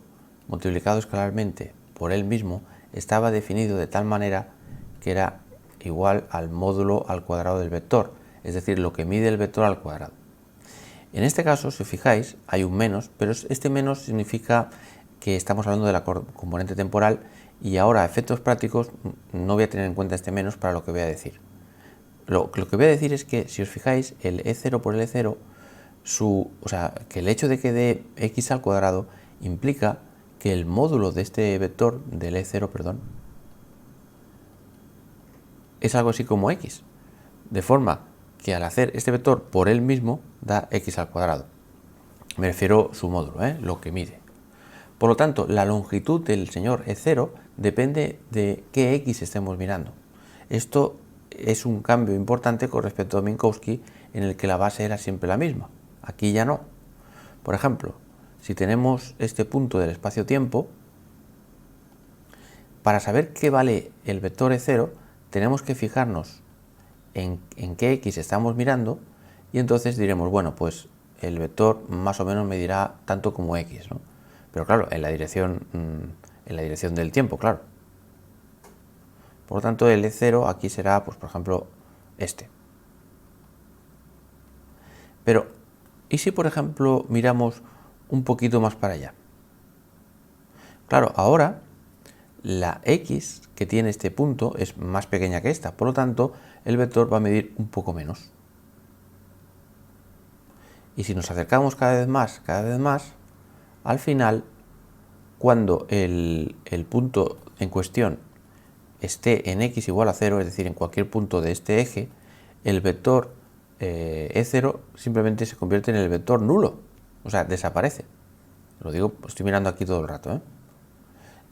multiplicado escalarmente por él mismo estaba definido de tal manera que era igual al módulo al cuadrado del vector, es decir, lo que mide el vector al cuadrado. En este caso, si os fijáis, hay un menos, pero este menos significa que estamos hablando de la componente temporal, y ahora a efectos prácticos no voy a tener en cuenta este menos para lo que voy a decir. lo que voy a decir es que, si os fijáis, el E0 por el E0, o sea, que el hecho de que dé x al cuadrado implica que el módulo de este vector, del E0, perdón, es algo así como x, de forma que al hacer este vector por él mismo da x al cuadrado. Me refiero a su módulo, lo que mide. Por lo tanto, la longitud del señor E0 depende de qué x estemos mirando. Esto es un cambio importante con respecto a Minkowski, en el que la base era siempre la misma. Aquí ya no. Por ejemplo, si tenemos este punto del espacio-tiempo, para saber qué vale el vector E0, tenemos que fijarnos en qué x estamos mirando, y entonces diremos, bueno, pues el vector más o menos medirá tanto como x, ¿no? Pero claro, en la dirección del tiempo, claro. Por lo tanto, el E0 aquí será, pues por ejemplo, este. Pero, ¿y si por ejemplo miramos un poquito más para allá? Claro, ahora la x que tiene este punto es más pequeña que esta, por lo tanto, el vector va a medir un poco menos. Y si nos acercamos cada vez más, al final, cuando el punto en cuestión esté en x igual a 0, es decir, en cualquier punto de este eje, el vector E0 simplemente se convierte en el vector nulo, o sea, desaparece. Lo digo, estoy mirando aquí todo el rato,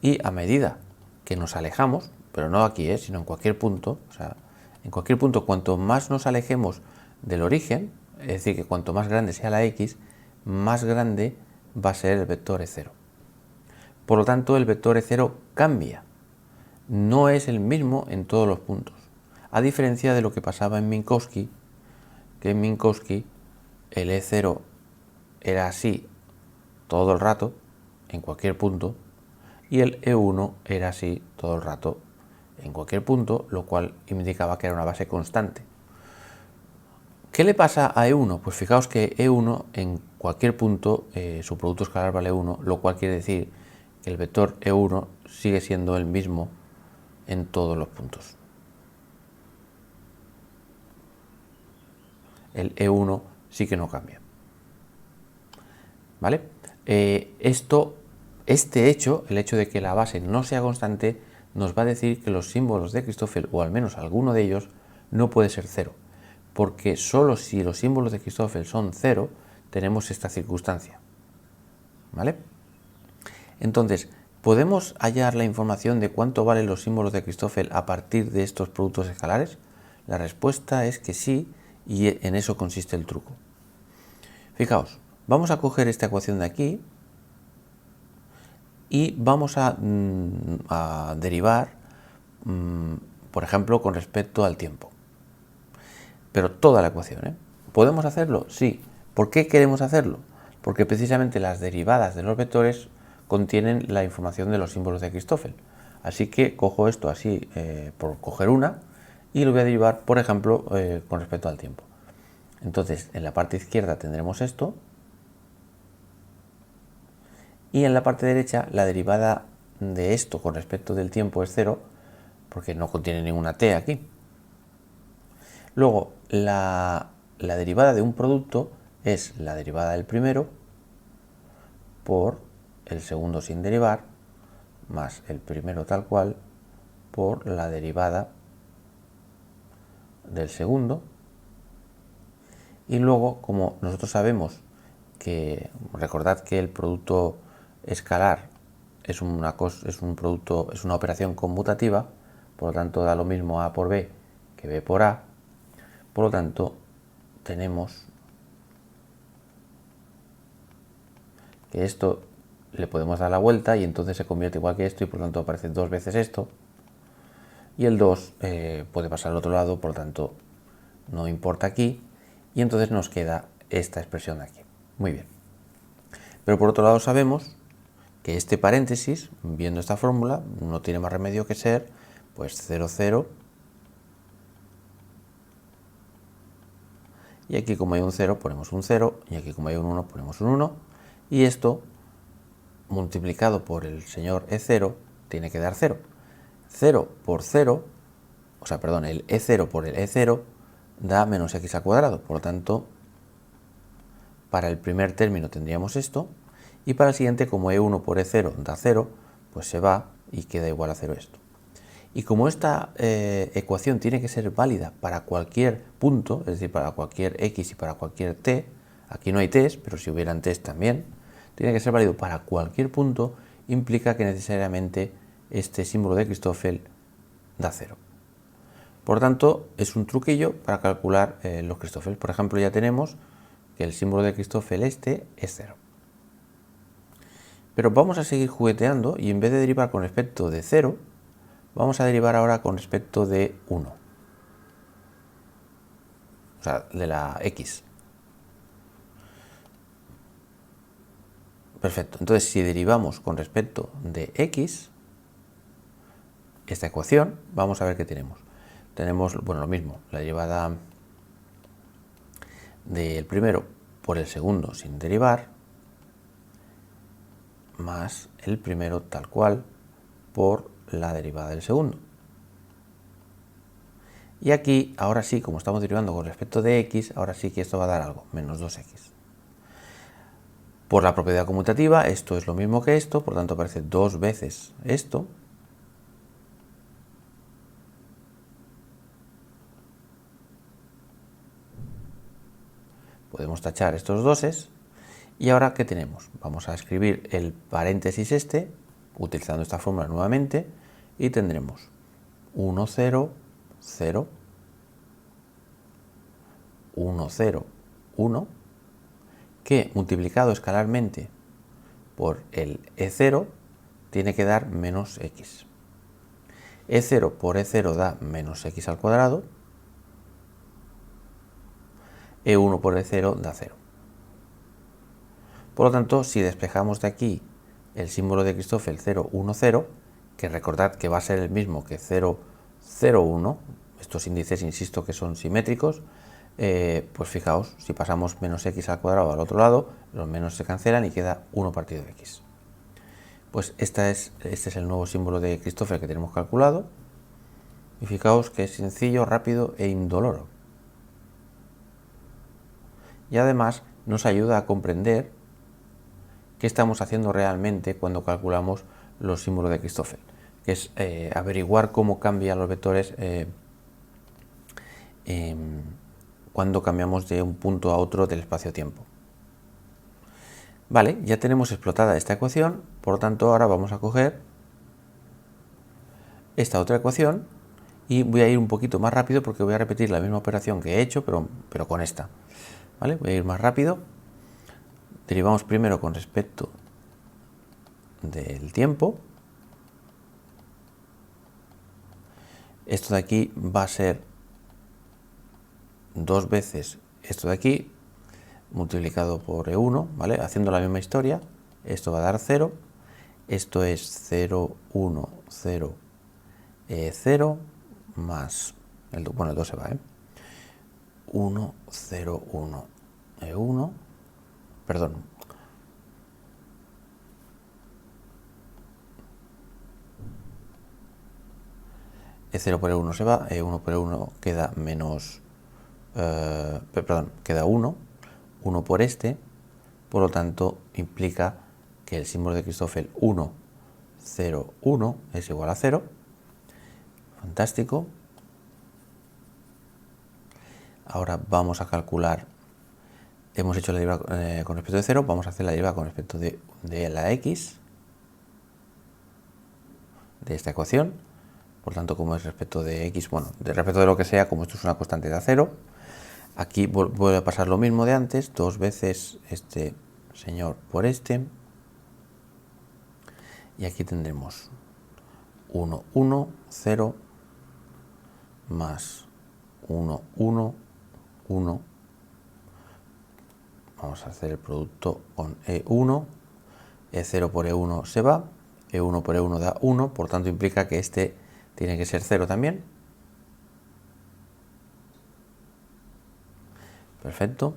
Y a medida que nos alejamos, pero no aquí, sino en cualquier punto, o sea, en cualquier punto, cuanto más nos alejemos del origen, es decir, que cuanto más grande sea la x, más grande va a ser el vector E0. Por lo tanto, el vector E0 cambia. No es el mismo en todos los puntos. A diferencia de lo que pasaba en Minkowski, que en Minkowski el E0 era así todo el rato, en cualquier punto, y el E1 era así todo el rato, en cualquier punto, lo cual indicaba que era una base constante. ¿Qué le pasa a E1? Pues fijaos que E1 en cualquier punto, su producto escalar vale 1, lo cual quiere decir que el vector E1 sigue siendo el mismo en todos los puntos. El E1 sí que no cambia. ¿Vale? Este hecho, el hecho de que la base no sea constante, nos va a decir que los símbolos de Christoffel, o al menos alguno de ellos, no puede ser 0. Porque solo si los símbolos de Christoffel son 0, tenemos esta circunstancia. ¿Vale? Entonces, ¿podemos hallar la información de cuánto valen los símbolos de Christoffel a partir de estos productos escalares? La respuesta es que sí, y en eso consiste el truco. Fijaos, vamos a coger esta ecuación de aquí y vamos a derivar, por ejemplo, con respecto al tiempo. Pero toda la ecuación, ¿Podemos hacerlo? Sí. ¿Por qué queremos hacerlo? Porque precisamente las derivadas de los vectores contienen la información de los símbolos de Christoffel. Así que cojo esto así por coger una y lo voy a derivar, por ejemplo, con respecto al tiempo. Entonces, en la parte izquierda tendremos esto y en la parte derecha la derivada de esto con respecto del tiempo es 0 porque no contiene ninguna t aquí. Luego, la derivada de un producto es la derivada del primero por el segundo sin derivar, más el primero tal cual, por la derivada del segundo. Y luego, como nosotros sabemos que, recordad que el producto escalar es una operación conmutativa, por lo tanto da lo mismo A por B que B por A, por lo tanto tenemos que esto le podemos dar la vuelta y entonces se convierte igual que esto y por lo tanto aparece dos veces esto, y el 2 puede pasar al otro lado, por lo tanto no importa aquí, y entonces nos queda esta expresión de aquí. Muy bien. Pero por otro lado sabemos que este paréntesis, viendo esta fórmula, no tiene más remedio que ser pues 0, 0, y aquí como hay un 0 ponemos un 0, y aquí como hay un 1 ponemos un 1, y esto multiplicado por el señor E0 tiene que dar 0. 0 por 0, o sea, perdón, el E0 por el E0 da menos x al cuadrado. Por lo tanto, para el primer término tendríamos esto, y para el siguiente, como e1 por e0 da 0, pues se va y queda igual a 0 esto. Y como esta ecuación tiene que ser válida para cualquier punto, es decir, para cualquier x y para cualquier t, aquí no hay t's, pero si hubieran t's también, tiene que ser válido para cualquier punto, implica que necesariamente este símbolo de Christoffel da 0. Por lo tanto, es un truquillo para calcular los Christoffel. Por ejemplo, ya tenemos que el símbolo de Christoffel este es 0. Pero vamos a seguir jugueteando y en vez de derivar con respecto de 0, vamos a derivar ahora con respecto de 1. O sea, de la x. Perfecto. Entonces, si derivamos con respecto de x, esta ecuación, vamos a ver qué tenemos. Tenemos, bueno, lo mismo, la derivada del primero por el segundo sin derivar, más el primero tal cual por la derivada del segundo. Y aquí, ahora sí, como estamos derivando con respecto de x, ahora sí que esto va a dar algo, menos 2x. Por la propiedad conmutativa, esto es lo mismo que esto, por tanto aparece 2 veces esto. Podemos tachar estos doses. Y ahora, ¿qué tenemos? Vamos a escribir el paréntesis este, utilizando esta fórmula nuevamente, y tendremos 1, 0, 0, 1, 0, 1, que multiplicado escalarmente por el E0 tiene que dar menos x. E0 por E0 da menos x al cuadrado, E1 por E0 da 0. Por lo tanto, si despejamos de aquí el símbolo de Christoffel 0, 1, 0, que recordad que va a ser el mismo que 0, 0, 1, estos índices insisto que son simétricos, pues fijaos, si pasamos menos x al cuadrado al otro lado, los menos se cancelan y queda 1 partido de x. Pues este es el nuevo símbolo de Christoffel que tenemos calculado, y fijaos que es sencillo, rápido e indoloro. Y además nos ayuda a comprender qué estamos haciendo realmente cuando calculamos los símbolos de Christoffel, que es averiguar cómo cambian los vectores cuando cambiamos de un punto a otro del espacio-tiempo. Vale, ya tenemos explotada esta ecuación, por lo tanto ahora vamos a coger esta otra ecuación y voy a ir un poquito más rápido porque voy a repetir la misma operación que he hecho, pero con esta. ¿Vale? Voy a ir más rápido. Derivamos primero con respecto del tiempo. Esto de aquí va a ser 2 veces esto de aquí multiplicado por E1, ¿vale? Haciendo la misma historia, esto va a dar 0, esto es 0, 1, 0, 0, más, bueno, el 2 se va, 1, 0, 1, E1, perdón, E0 por E1 se va, E1 por E1 queda menos, queda 1, 1 por este, por lo tanto implica que el símbolo de Christoffel 1, 0, 1 es igual a 0. Fantástico. Ahora vamos a calcular, hemos hecho la derivada con respecto de 0, vamos a hacer la derivada con respecto de la x de esta ecuación. Por tanto, como es respecto de x, bueno, respecto de lo que sea, como esto es una constante de 0, aquí vuelve a pasar lo mismo de antes, 2 veces este señor por este, y aquí tendremos 1, 1, 0, más 1, 1, 1, vamos a hacer el producto con E1, E0 por E1 se va, E1 por E1 da 1, por tanto implica que este tiene que ser 0 también. Perfecto.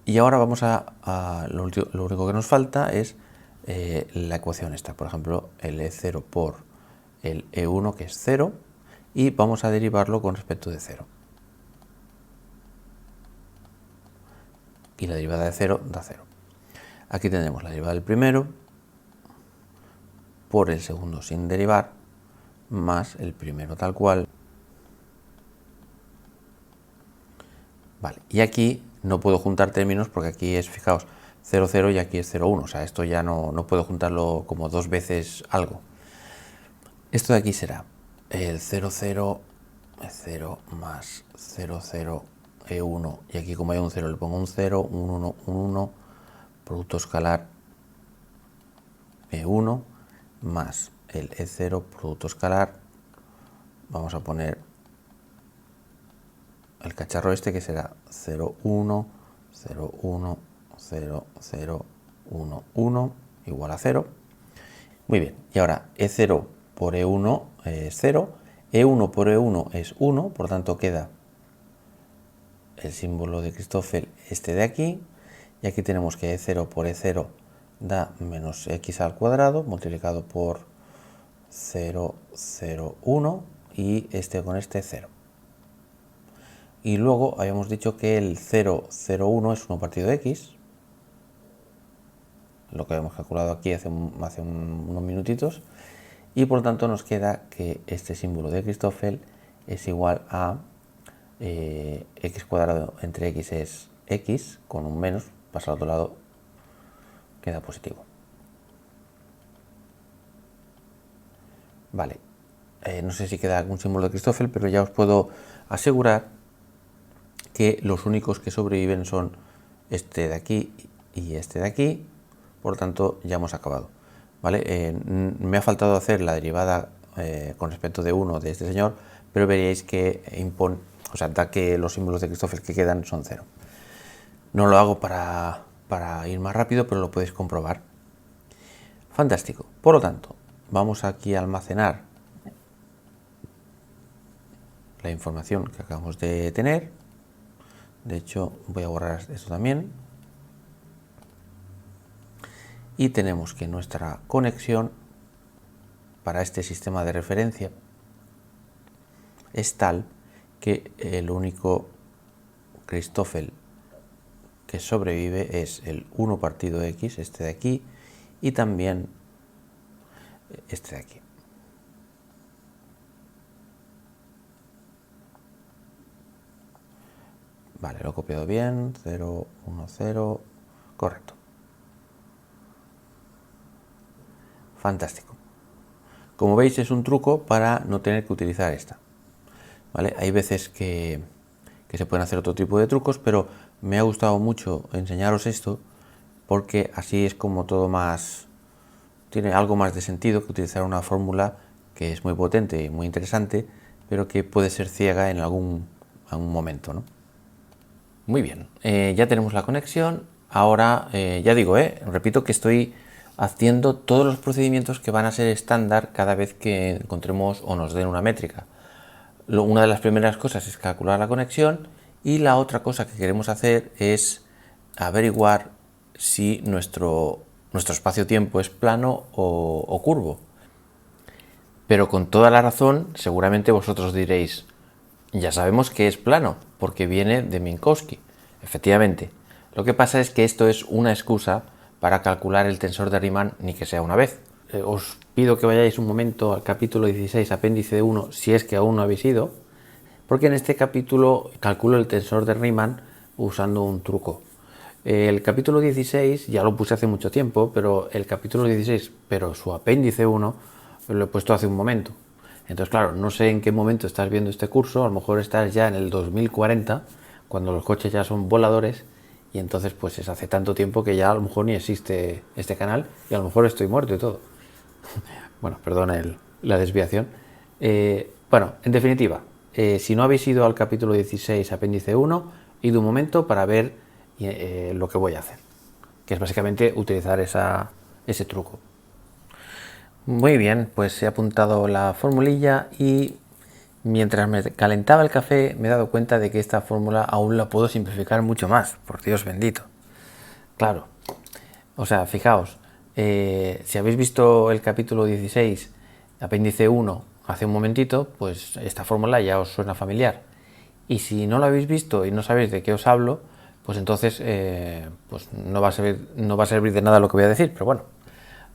Y ahora vamos lo único que nos falta es la ecuación esta, por ejemplo, el E0 por el E1 que es 0, y vamos a derivarlo con respecto de 0. y la derivada de 0 da 0. Aquí tendremos la derivada del primero por el segundo sin derivar, más el primero tal cual. Vale, y aquí no puedo juntar términos porque aquí es, fijaos, 0, 0 y aquí es 0, 1. O sea, esto ya no puedo juntarlo como dos veces algo. Esto de aquí será el 0, 0, 0 más 0, 0, E1. Y aquí como hay un 0 le pongo un 0, un 1, un 1, producto escalar E1 más el E0, producto escalar. Vamos a poner el cacharro este que será 0, 1, 0, 1, 0, 0, 1, 1, igual a 0. Muy bien, y ahora E0 por E1 es 0, E1 por E1 es 1, por tanto queda el símbolo de Christoffel este de aquí, y aquí tenemos que E0 por E0 da menos x al cuadrado multiplicado por 0, 0, 1 y este con este 0. Y luego habíamos dicho que el 0, 0, 1 es 1 partido de x, lo que habíamos calculado aquí hace unos minutitos, y por tanto nos queda que este símbolo de Christoffel es igual a x cuadrado entre x es x, con un menos, pasa al otro lado, queda positivo. Vale, no sé si queda algún símbolo de Christoffel, pero ya os puedo asegurar que los únicos que sobreviven son este de aquí y este de aquí, por tanto ya hemos acabado. ¿Vale? Me ha faltado hacer la derivada con respecto de 1 de este señor, pero veréis que da que los símbolos de Christoffel que quedan son 0. No lo hago para ir más rápido, pero lo podéis comprobar. Fantástico. Por lo tanto, vamos aquí a almacenar la información que acabamos de tener. De hecho, voy a borrar esto también. Y tenemos que nuestra conexión para este sistema de referencia es tal que el único Christoffel que sobrevive es el 1 partido x, este de aquí, y también este de aquí. Vale, lo he copiado bien, 0, 1, 0, correcto. Fantástico. Como veis es un truco para no tener que utilizar esta. ¿Vale? Hay veces que se pueden hacer otro tipo de trucos, pero me ha gustado mucho enseñaros esto porque así es como todo más, tiene algo más de sentido que utilizar una fórmula que es muy potente y muy interesante, pero que puede ser ciega en algún momento, ¿no? Muy bien, ya tenemos la conexión. Ahora, ya digo, repito que estoy haciendo todos los procedimientos que van a ser estándar cada vez que encontremos o nos den una métrica. Una de las primeras cosas es calcular la conexión y la otra cosa que queremos hacer es averiguar si nuestro espacio-tiempo es plano o curvo. Pero con toda la razón, seguramente vosotros diréis, ya sabemos que es plano, porque viene de Minkowski. Efectivamente, lo que pasa es que esto es una excusa para calcular el tensor de Riemann ni que sea una vez. Os pido que vayáis un momento al capítulo 16, apéndice 1, si es que aún no habéis ido, porque en este capítulo calculo el tensor de Riemann usando un truco. El capítulo 16 ya lo puse hace mucho tiempo, pero el capítulo 16, pero su apéndice 1, lo he puesto hace un momento. Entonces, claro, no sé en qué momento estás viendo este curso, a lo mejor estás ya en el 2040, cuando los coches ya son voladores, y entonces pues es hace tanto tiempo que ya a lo mejor ni existe este canal, y a lo mejor estoy muerto y todo. Bueno, perdona la desviación. Bueno, en definitiva, si no habéis ido al capítulo 16, apéndice 1, id un momento para ver lo que voy a hacer, que es básicamente utilizar ese truco. Muy bien, pues he apuntado la formulilla y mientras me calentaba el café me he dado cuenta de que esta fórmula aún la puedo simplificar mucho más, por Dios bendito. Claro, o sea, fijaos, si habéis visto el capítulo 16, apéndice 1, hace un momentito, pues esta fórmula ya os suena familiar. Y si no lo habéis visto y no sabéis de qué os hablo, pues pues entonces pues no va a servir de nada lo que voy a decir, pero bueno,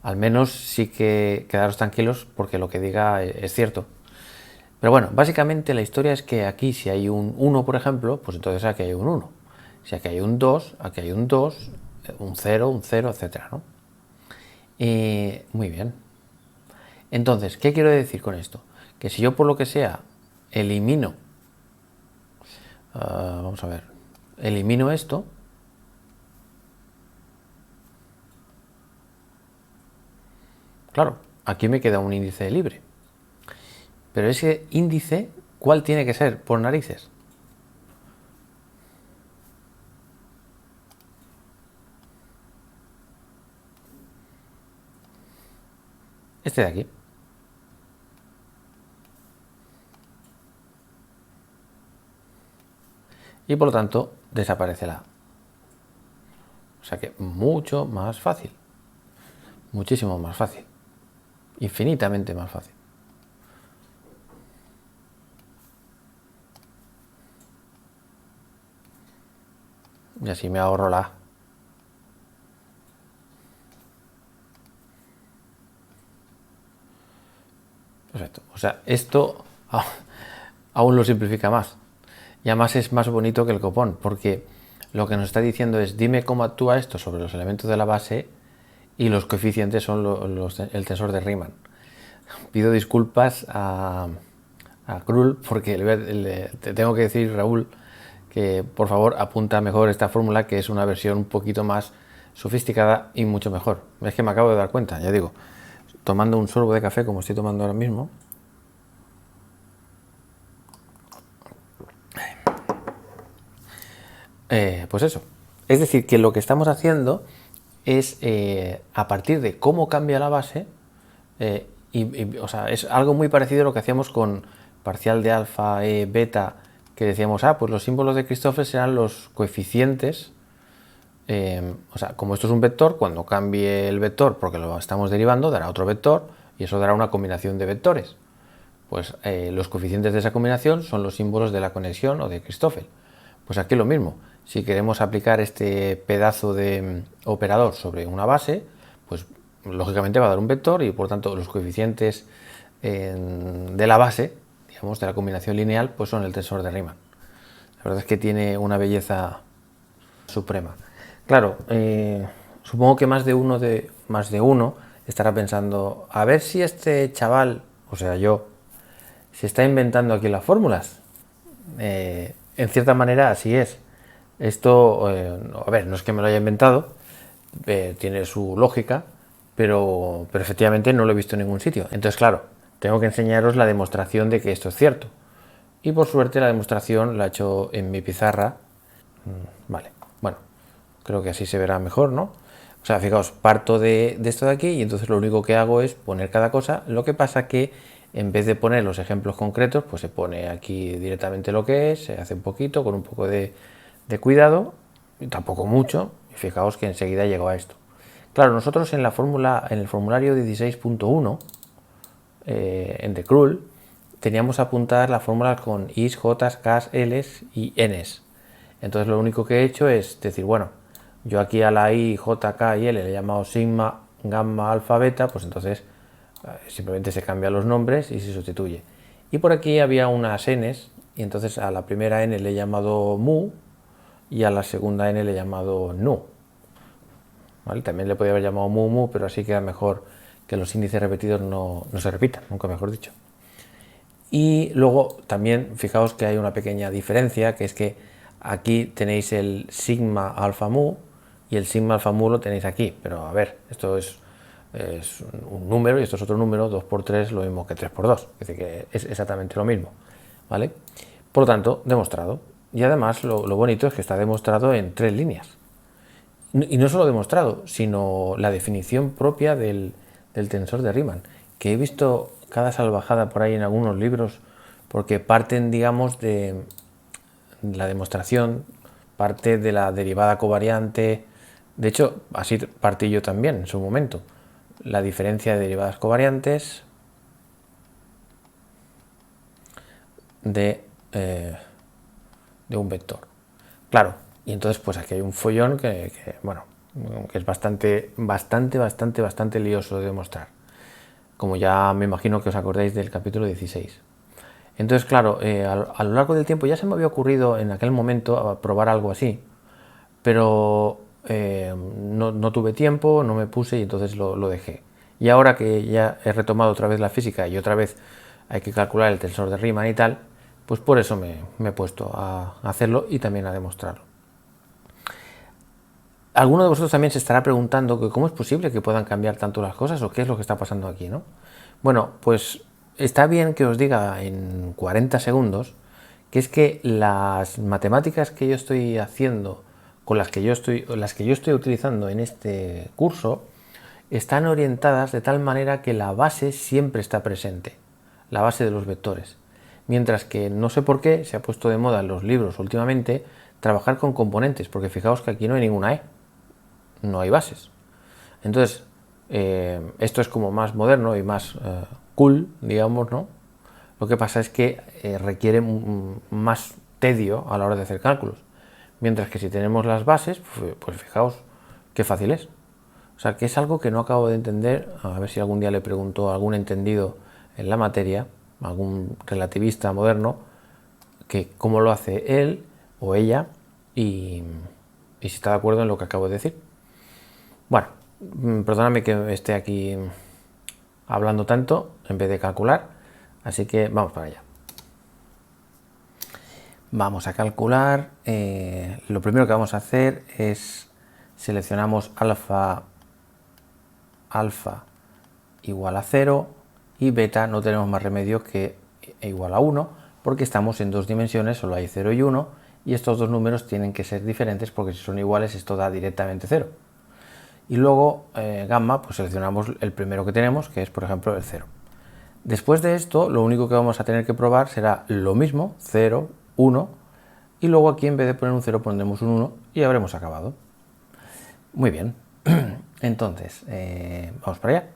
al menos sí que quedaros tranquilos porque lo que diga es cierto. Pero bueno, básicamente la historia es que aquí si hay un 1, por ejemplo, pues entonces aquí hay un 1. Si aquí hay un 2, aquí hay un 2, un 0, etcétera, ¿no? Muy bien. Entonces, ¿qué quiero decir con esto? Que si yo por lo que sea elimino, vamos a ver, elimino esto, claro, aquí me queda un índice libre. Pero ese índice, ¿cuál tiene que ser? Por narices. Este de aquí. Y por lo tanto, desaparece la A. O sea que mucho más fácil. Muchísimo más fácil. Infinitamente más fácil. Y así me ahorro la A. Perfecto. O sea, esto aún lo simplifica más. Y además es más bonito que el copón, porque lo que nos está diciendo es dime cómo actúa esto sobre los elementos de la base y los coeficientes son el tensor de Riemann. Pido disculpas a Krull porque te tengo que decir, Raúl, que por favor apunta mejor esta fórmula, que es una versión un poquito más sofisticada y mucho mejor. Es que me acabo de dar cuenta, ya digo, tomando un sorbo de café como estoy tomando ahora mismo. Pues eso. Es decir, que lo que estamos haciendo es, a partir de cómo cambia la base, o sea, es algo muy parecido a lo que hacíamos con parcial de alfa, beta, que decíamos, pues los símbolos de Christoffel serán los coeficientes. O sea, como esto es un vector, cuando cambie el vector, porque lo estamos derivando, dará otro vector y eso dará una combinación de vectores. Pues los coeficientes de esa combinación son los símbolos de la conexión o de Christoffel. Pues aquí lo mismo. Si queremos aplicar este pedazo de operador sobre una base, pues lógicamente va a dar un vector y por tanto los coeficientes de la base, digamos, de la combinación lineal, pues son el tensor de Riemann. La verdad es que tiene una belleza suprema. Claro, supongo que más de uno estará pensando, a ver si este chaval, o sea yo, se está inventando aquí las fórmulas. En cierta manera así es. Esto, a ver, no es que me lo haya inventado, tiene su lógica, pero efectivamente no lo he visto en ningún sitio. Entonces, claro, tengo que enseñaros la demostración de que esto es cierto. Y por suerte la demostración la he hecho en mi pizarra. Vale, bueno, creo que así se verá mejor, ¿no? O sea, fijaos, parto de esto de aquí y entonces lo único que hago es poner cada cosa. Lo que pasa que en vez de poner los ejemplos concretos, pues se pone aquí directamente lo que es, se hace un poquito, con un poco de cuidado, y tampoco mucho, y fijaos que enseguida llego a esto. Claro, nosotros en la fórmula, en el formulario 16.1, en The Krull, teníamos apuntadas las fórmulas con is, j's, k's, l's y n's. Entonces lo único que he hecho es decir, bueno, yo aquí a la i, j, k y l le he llamado sigma, gamma, alfa, beta, pues entonces simplemente se cambian los nombres y se sustituye. Y por aquí había unas n's, y entonces a la primera n le he llamado mu y a la segunda n le he llamado nu. ¿Vale? También le podría haber llamado mu, mu, pero así queda mejor que los índices repetidos no se repitan, nunca mejor dicho. Y luego también fijaos que hay una pequeña diferencia, que es que aquí tenéis el sigma alfa mu y el sigma alfa mu lo tenéis aquí, pero a ver, esto es un número y esto es otro número, 2 por 3 lo mismo que 3 por 2, es decir, que es exactamente lo mismo, ¿vale? Por lo tanto, demostrado. Y además lo bonito es que está demostrado en 3 líneas. Y no solo demostrado, sino la definición propia del tensor de Riemann, que he visto cada salvajada por ahí en algunos libros, porque parten, digamos, de la demostración, parte de la derivada covariante. De hecho, así partí yo también en su momento. La diferencia de derivadas covariantes de un vector. Claro, Y entonces pues aquí hay un follón bueno, que es bastante lioso de demostrar, como ya me imagino que os acordáis del capítulo 16. Entonces, claro, a lo largo del tiempo ya se me había ocurrido en aquel momento a probar algo así, pero no tuve tiempo, no me puse y entonces lo dejé. Y ahora que ya he retomado otra vez la física y otra vez hay que calcular el tensor de Riemann y tal, pues por eso me he puesto a hacerlo y también a demostrarlo. Alguno de vosotros también se estará preguntando que cómo es posible que puedan cambiar tanto las cosas o qué es lo que está pasando aquí, ¿no? Bueno, pues está bien que os diga en 40 segundos que es que las matemáticas que yo estoy haciendo, con las que yo estoy utilizando en este curso, están orientadas de tal manera que la base siempre está presente, la base de los vectores. Mientras que no sé por qué se ha puesto de moda en los libros últimamente trabajar con componentes, porque fijaos que aquí no hay ninguna E, no hay bases. Entonces, esto es como más moderno y más cool, digamos, ¿no? Lo que pasa es que requiere más tedio a la hora de hacer cálculos. Mientras que si tenemos las bases, pues fijaos qué fácil es. O sea, que es algo que no acabo de entender. A ver si algún día le pregunto a algún entendido en la materia, algún relativista moderno, que cómo lo hace él o ella y si está de acuerdo en lo que acabo de decir. Bueno, perdóname que esté aquí hablando tanto en vez de calcular, así que vamos para allá. Vamos a calcular, lo primero que vamos a hacer es seleccionamos alfa igual a 0 y beta no tenemos más remedio que igual a 1 porque estamos en dos dimensiones, solo hay 0 y 1 y estos dos números tienen que ser diferentes porque si son iguales esto da directamente 0. Y luego gamma, pues seleccionamos el primero que tenemos, que es por ejemplo el 0. Después de esto, lo único que vamos a tener que probar será lo mismo, 0, 1, y luego aquí en vez de poner un 0 pondremos un 1 y habremos acabado. Muy bien, entonces, vamos para allá.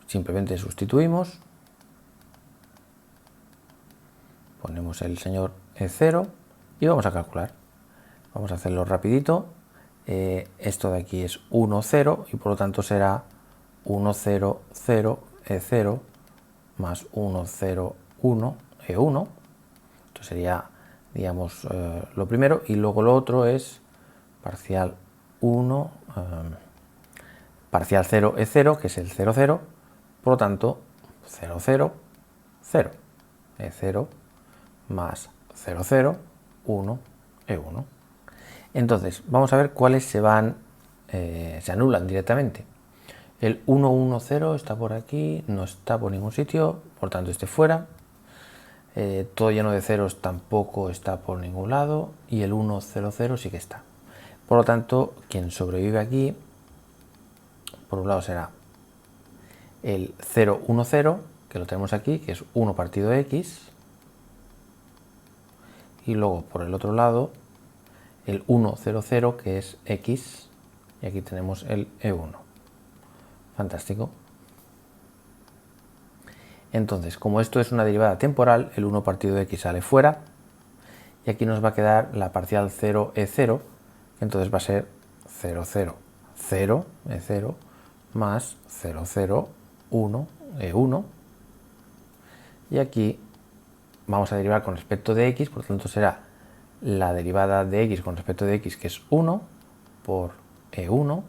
Simplemente sustituimos, ponemos el señor E0 y vamos a calcular. Vamos a hacerlo rapidito. Esto de aquí es 1, 0 y por lo tanto será 1, 0, 0, E0 más 1, 0, 1, E1. Esto sería, digamos, lo primero y luego lo otro es parcial 1, parcial 0, E0, que es el 0, 0, por lo tanto 0, 0, 0, E0 más 0, 0, 1, E1. Entonces, vamos a ver cuáles se anulan directamente. El 1, 1, 0 está por aquí, no está por ningún sitio, por tanto este fuera. Todo lleno de ceros tampoco está por ningún lado y el 1, 0, 0 sí que está. Por lo tanto, quien sobrevive aquí, por un lado será el 0, 1, 0, que lo tenemos aquí, que es 1 partido x, y luego por el otro lado el 1, 0, 0, que es x, y aquí tenemos el E1. Fantástico. Entonces, como esto es una derivada temporal, el 1 partido de x sale fuera, y aquí nos va a quedar la parcial 0E0, que entonces va a ser 0, 0, 0, E0, más 0, 0, 1, E1, y aquí vamos a derivar con respecto de x, por lo tanto será la derivada de x con respecto de x, que es 1, por E1,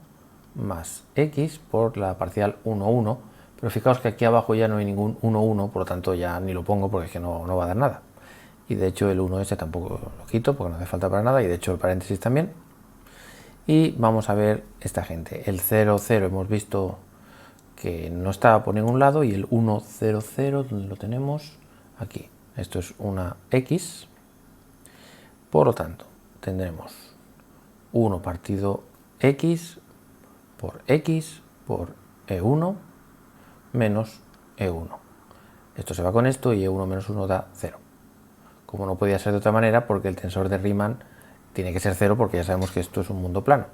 más x por la parcial 1, 1, pero fijaos que aquí abajo ya no hay ningún 1, 1, por lo tanto ya ni lo pongo porque es que no va a dar nada. Y de hecho el 1 ese tampoco lo quito porque no hace falta para nada, y de hecho el paréntesis también. Y vamos a ver esta gente. El 0, 0 hemos visto que no estaba por ningún lado, y el 1, 0, 0, ¿dónde lo tenemos? Aquí. Esto es una x. Por lo tanto, tendremos 1 partido x por E1 menos E1. Esto se va con esto y E1 menos 1 da 0. Como no podía ser de otra manera, porque el tensor de Riemann tiene que ser 0 porque ya sabemos que esto es un mundo plano.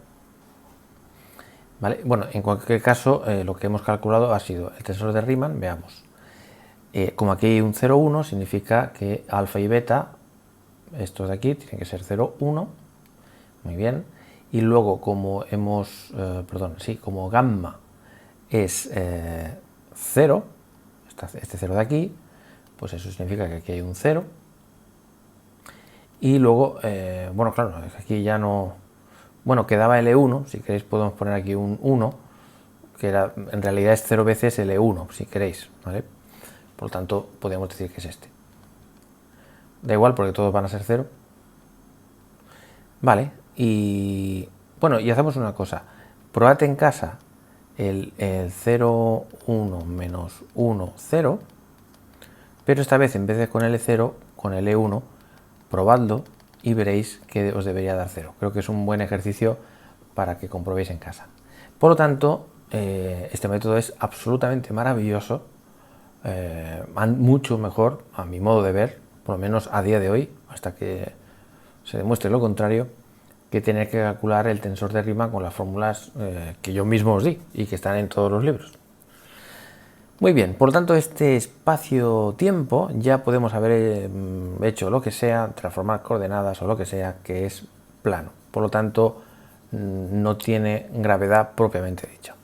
¿Vale? Bueno, en cualquier caso, lo que hemos calculado ha sido el tensor de Riemann, veamos. Como aquí hay un 0, 1, significa que alfa y beta estos de aquí tienen que ser 0, 1, muy bien, y luego como como gamma es 0, este 0 de aquí, pues eso significa que aquí hay un 0, y luego, bueno, claro, aquí ya no, bueno, quedaba L1, si queréis podemos poner aquí un 1, que en realidad es 0 veces L1, si queréis, ¿vale? Por lo tanto, podríamos decir que es este. Da igual porque todos van a ser 0. Vale, y bueno, y hacemos una cosa. Probad en casa el 0, 1 menos 1, 0, pero esta vez en vez de con L0, con L1, probadlo y veréis que os debería dar 0. Creo que es un buen ejercicio para que comprobéis en casa. Por lo tanto, este método es absolutamente maravilloso, mucho mejor, a mi modo de ver, por lo menos a día de hoy, hasta que se demuestre lo contrario, que tener que calcular el tensor de Riemann con las fórmulas que yo mismo os di y que están en todos los libros. Muy bien, por lo tanto este espacio-tiempo ya podemos haber hecho lo que sea, transformar coordenadas o lo que sea, que es plano. Por lo tanto, no tiene gravedad propiamente dicha.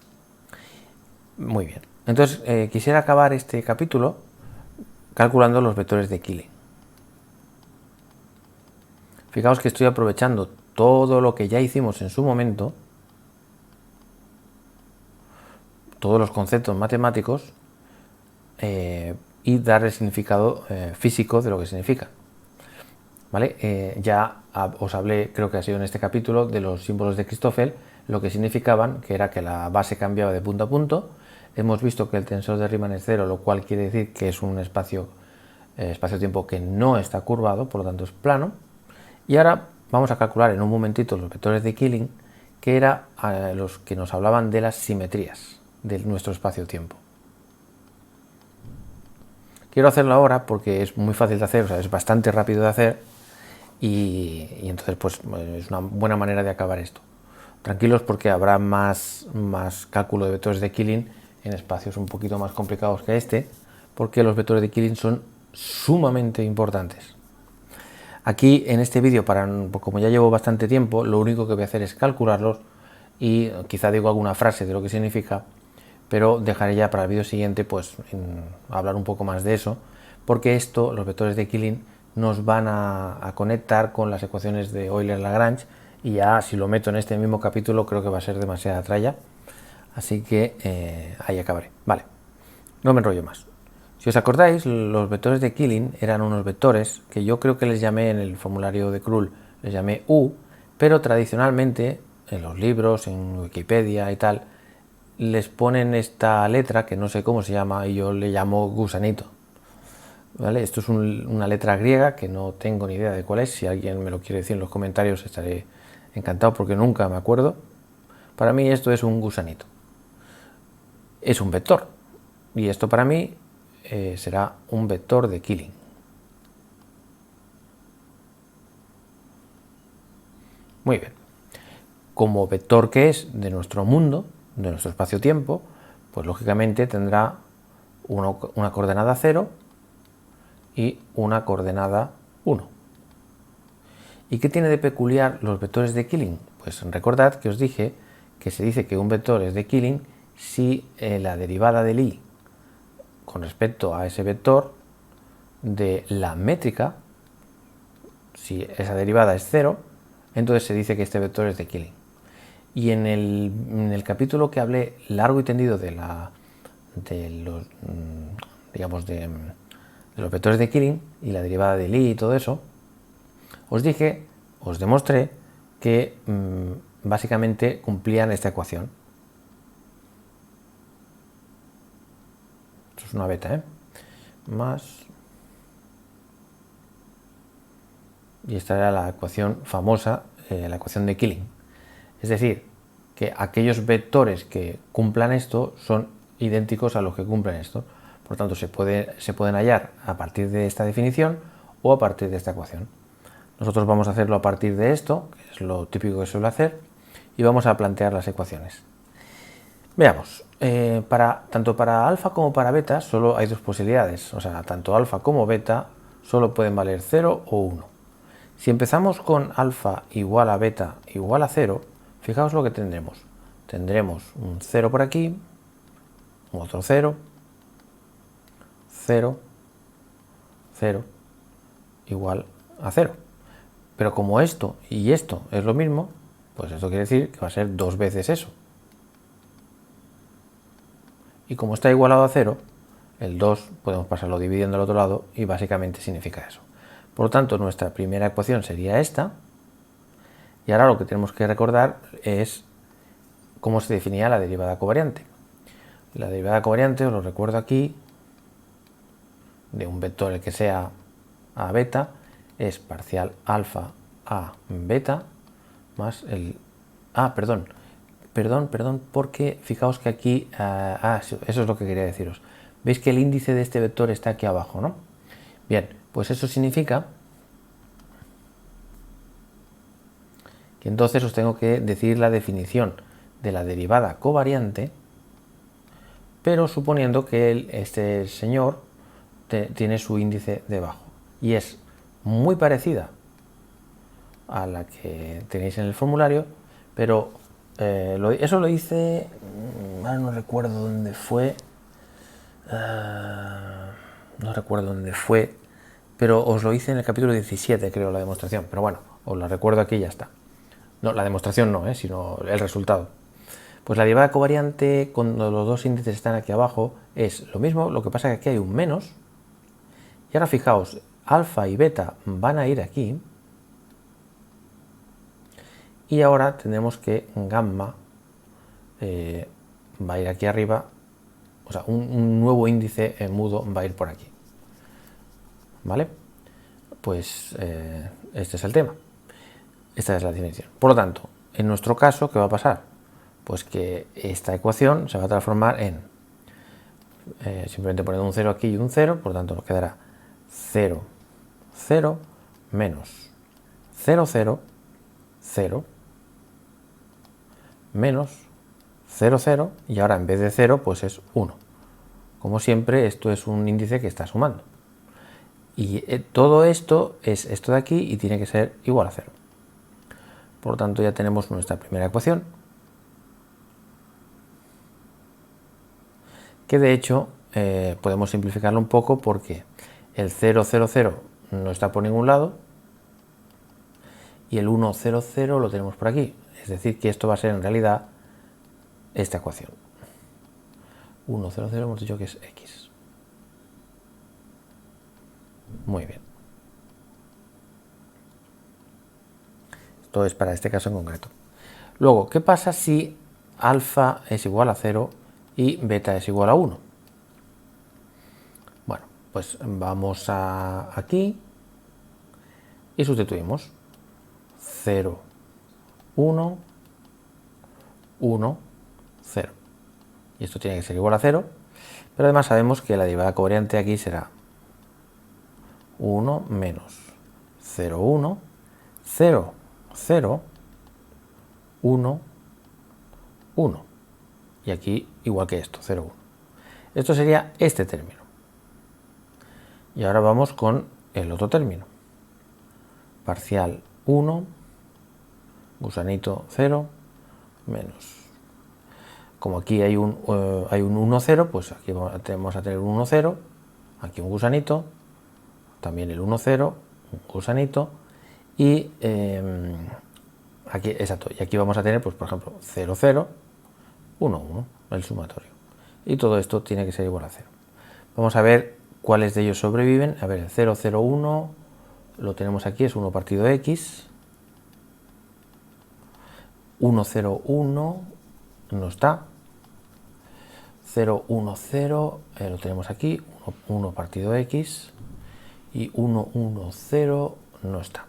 Muy bien, entonces quisiera acabar este capítulo calculando los vectores de Killing. Fijaos que estoy aprovechando todo lo que ya hicimos en su momento, todos los conceptos matemáticos, y dar el significado físico de lo que significa. ¿Vale? Ya os hablé, creo que ha sido en este capítulo, de los símbolos de Christoffel, lo que significaban, que era que la base cambiaba de punto a punto. Hemos visto que el tensor de Riemann es 0, lo cual quiere decir que es un espacio-tiempo que no está curvado, por lo tanto es plano. Y ahora vamos a calcular en un momentito los vectores de Killing, que eran los que nos hablaban de las simetrías de nuestro espacio-tiempo. Quiero hacerlo ahora porque es muy fácil de hacer, o sea, es bastante rápido de hacer y entonces pues es una buena manera de acabar esto. Tranquilos porque habrá más cálculo de vectores de Killing en espacios un poquito más complicados que este, porque los vectores de Killing son sumamente importantes. Aquí en este vídeo, como ya llevo bastante tiempo, lo único que voy a hacer es calcularlos y quizá digo alguna frase de lo que significa, pero dejaré ya para el vídeo siguiente pues hablar un poco más de eso, porque los vectores de Killing nos van a conectar con las ecuaciones de Euler-Lagrange, y ya si lo meto en este mismo capítulo creo que va a ser demasiada tralla, así que ahí acabaré. Vale, no me enrollo más. Si os acordáis, los vectores de Killing eran unos vectores que yo creo que les llamé en el formulario de Krull, les llamé U, pero tradicionalmente en los libros, en Wikipedia y tal, les ponen esta letra que no sé cómo se llama y yo le llamo gusanito. ¿Vale? Esto es una letra griega que no tengo ni idea de cuál es. Si alguien me lo quiere decir en los comentarios estaré encantado porque nunca me acuerdo. Para mí esto es un gusanito. Es un vector y esto para mí será un vector de Killing. Muy bien. Como vector que es de nuestro mundo, de nuestro espacio-tiempo, pues lógicamente tendrá una coordenada 0 y una coordenada 1. ¿Y qué tiene de peculiar los vectores de Killing? Pues recordad que os dije que se dice que un vector es de Killing si la derivada del i con respecto a ese vector de la métrica, si esa derivada es 0, entonces se dice que este vector es de Killing. Y en el capítulo que hablé largo y tendido de los vectores de Killing y la derivada del i y todo eso, os demostré que básicamente cumplían esta ecuación. Esto es una beta, más, y esta era la ecuación famosa, la ecuación de Killing. Es decir, que aquellos vectores que cumplan esto son idénticos a los que cumplen esto. Por lo tanto, se pueden hallar a partir de esta definición o a partir de esta ecuación. Nosotros vamos a hacerlo a partir de esto, que es lo típico que suelo hacer, y vamos a plantear las ecuaciones. Veamos, tanto para alfa como para beta solo hay dos posibilidades, o sea, tanto alfa como beta solo pueden valer 0 o 1. Si empezamos con alfa igual a beta igual a 0, fijaos lo que tendremos. Tendremos un 0 por aquí, otro 0, 0, 0, igual a 0. Pero como esto y esto es lo mismo, pues esto quiere decir que va a ser 2 veces eso. Y como está igualado a 0, el 2 podemos pasarlo dividiendo al otro lado y básicamente significa eso. Por lo tanto, nuestra primera ecuación sería esta. Y ahora lo que tenemos que recordar es cómo se definía la derivada covariante. La derivada covariante, os lo recuerdo aquí, de un vector el que sea a beta, es parcial alfa a beta más el... perdón, porque fijaos que aquí... eso es lo que quería deciros. Veis que el índice de este vector está aquí abajo, ¿no? Bien, pues eso significa que entonces os tengo que decir la definición de la derivada covariante, pero suponiendo que este señor tiene su índice debajo. Y es muy parecida a la que tenéis en el formulario, pero eso lo hice, ahora no recuerdo dónde fue, pero os lo hice en el capítulo 17, creo, la demostración, pero bueno, os la recuerdo aquí y ya está. No, la demostración no, sino el resultado. Pues la derivada covariante, cuando los dos índices están aquí abajo, es lo mismo, lo que pasa es que aquí hay un menos, y ahora fijaos, alfa y beta van a ir aquí, y ahora tenemos que gamma va a ir aquí arriba, o sea, un nuevo índice mudo va a ir por aquí. ¿Vale? Pues este es el tema. Esta es la definición. Por lo tanto, en nuestro caso, ¿qué va a pasar? Pues que esta ecuación se va a transformar en, simplemente poniendo un 0 aquí y un 0, por lo tanto nos quedará 0, 0, menos 0, 0, 0, menos 0, 0, y ahora en vez de 0, pues es 1. Como siempre, esto es un índice que está sumando. Y todo esto es esto de aquí y tiene que ser igual a 0. Por lo tanto, ya tenemos nuestra primera ecuación, que de hecho podemos simplificarlo un poco porque el 0, 0, 0 no está por ningún lado y el 1, 0, 0 lo tenemos por aquí. Es decir, que esto va a ser en realidad esta ecuación. 1, 0, 0 hemos dicho que es x. Muy bien. Esto es para este caso en concreto. Luego, ¿qué pasa si alfa es igual a 0 y beta es igual a 1? Bueno, pues vamos aquí y sustituimos 0, 1, 1, 0. Y esto tiene que ser igual a 0, pero además sabemos que la derivada covariante aquí será 1 menos 0, 1, 0, 0, 1, 1. Y aquí igual que esto, 0, 1. Esto sería este término. Y ahora vamos con el otro término. Parcial 1, gusanito 0, menos. Como aquí hay un 1, 0, pues aquí vamos a tener un 1, 0, aquí un gusanito, también el 1, 0, un gusanito, y aquí, exacto, y aquí vamos a tener, pues por ejemplo, 0, 0, 1, 1, el sumatorio. Y todo esto tiene que ser igual a 0. Vamos a ver cuáles de ellos sobreviven. A ver, el 0, 0, 1 lo tenemos aquí, es 1 partido x. 1, 0, 1 no está. 0, 1, 0 lo tenemos aquí, 1 partido x. Y 1, 1, 0 no está.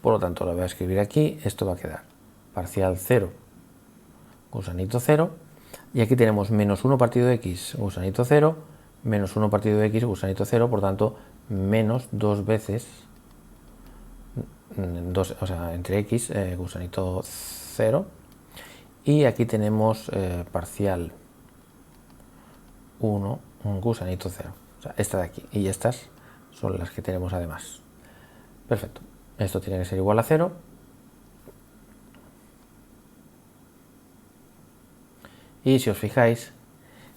Por lo tanto, lo voy a escribir aquí. Esto va a quedar parcial 0, gusanito 0. Y aquí tenemos menos 1 partido x, gusanito 0, menos 1 partido x, gusanito 0. Por tanto, menos 2 veces, o sea, entre x, gusanito 0. Y aquí tenemos parcial 1, gusanito 0. O sea, esta de aquí. Y estas son las que tenemos además. Perfecto. Esto tiene que ser igual a 0. Y si os fijáis,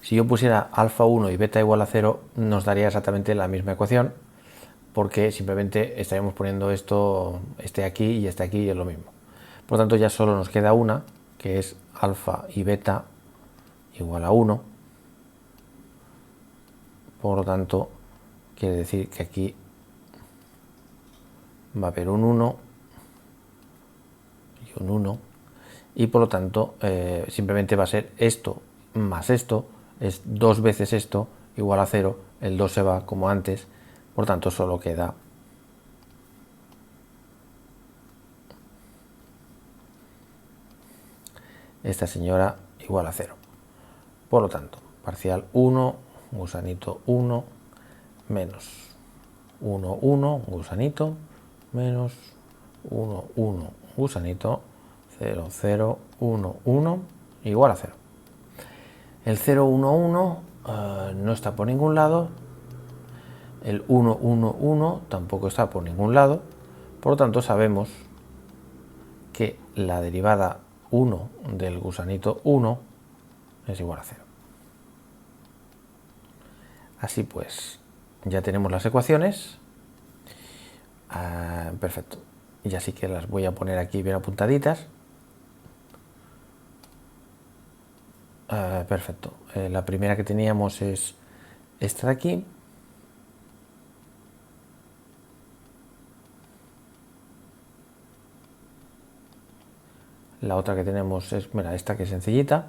si yo pusiera alfa 1 y beta igual a 0, nos daría exactamente la misma ecuación, porque simplemente estaríamos poniendo esto, este aquí y este aquí, y es lo mismo. Por lo tanto, ya solo nos queda una, que es alfa y beta igual a 1. Por lo tanto, quiere decir que aquí va a haber un 1 y un 1. Y por lo tanto, simplemente va a ser esto más esto, es 2 veces esto, igual a 0. El 2 se va como antes, por tanto solo queda esta señora igual a 0. Por lo tanto, parcial 1, gusanito 1, menos 1, 1, gusanito, menos 1, 1, gusanito, 0, 0, 1, 1, igual a 0. El 0, 1, 1 no está por ningún lado. El 1, 1, 1 tampoco está por ningún lado. Por lo tanto, sabemos que la derivada 1 del gusanito 1 es igual a 0. Así pues, ya tenemos las ecuaciones. Perfecto. Y así que las voy a poner aquí bien apuntaditas. Perfecto. La primera que teníamos es esta de aquí. La otra que tenemos es, mira, esta que es sencillita.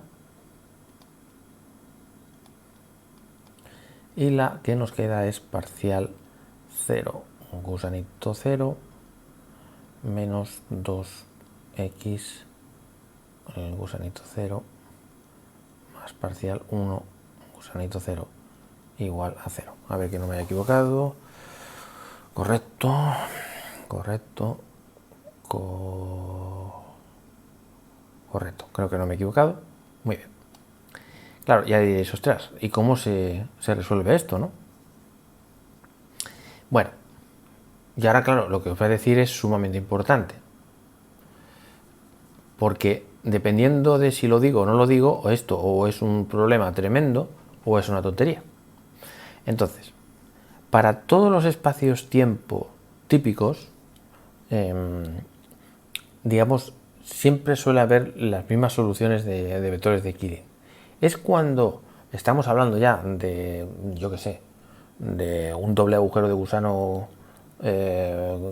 Y la que nos queda es parcial 0, gusanito 0, menos 2x, el gusanito 0, más parcial 1, gusanito 0, igual a 0. A ver que no me haya equivocado. Correcto, correcto, correcto. Creo que no me he equivocado. Muy bien. Claro, ya diréis, ostras, ¿y cómo se resuelve esto, no? Bueno, y ahora, claro, lo que os voy a decir es sumamente importante. Porque dependiendo de si lo digo o no lo digo, o esto o es un problema tremendo o es una tontería. Entonces, para todos los espacios-tiempo típicos, digamos, siempre suele haber las mismas soluciones de vectores de Killing. Es cuando estamos hablando ya de, yo qué sé, de un doble agujero de gusano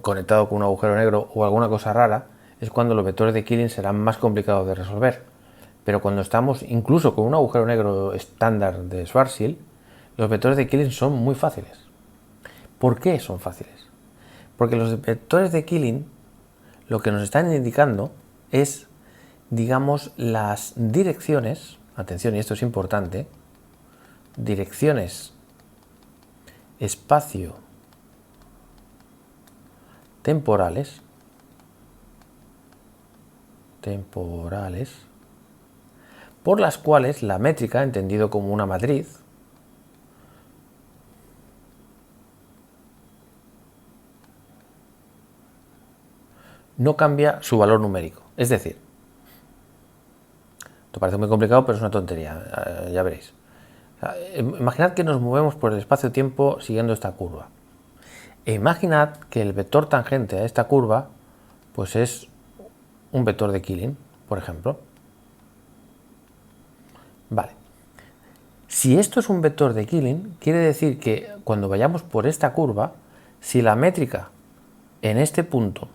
conectado con un agujero negro o alguna cosa rara, es cuando los vectores de Killing serán más complicados de resolver. Pero cuando estamos incluso con un agujero negro estándar de Schwarzschild, los vectores de Killing son muy fáciles. ¿Por qué son fáciles? Porque los vectores de Killing lo que nos están indicando es, digamos, las direcciones, atención, y esto es importante, direcciones espacio temporales, por las cuales la métrica, entendido como una matriz, no cambia su valor numérico. Es decir, esto parece muy complicado, pero es una tontería, ya veréis. Imaginad que nos movemos por el espacio-tiempo siguiendo esta curva. E imaginad que el vector tangente a esta curva pues es un vector de Killing, por ejemplo. Vale. Si esto es un vector de Killing, quiere decir que cuando vayamos por esta curva, si la métrica en este punto,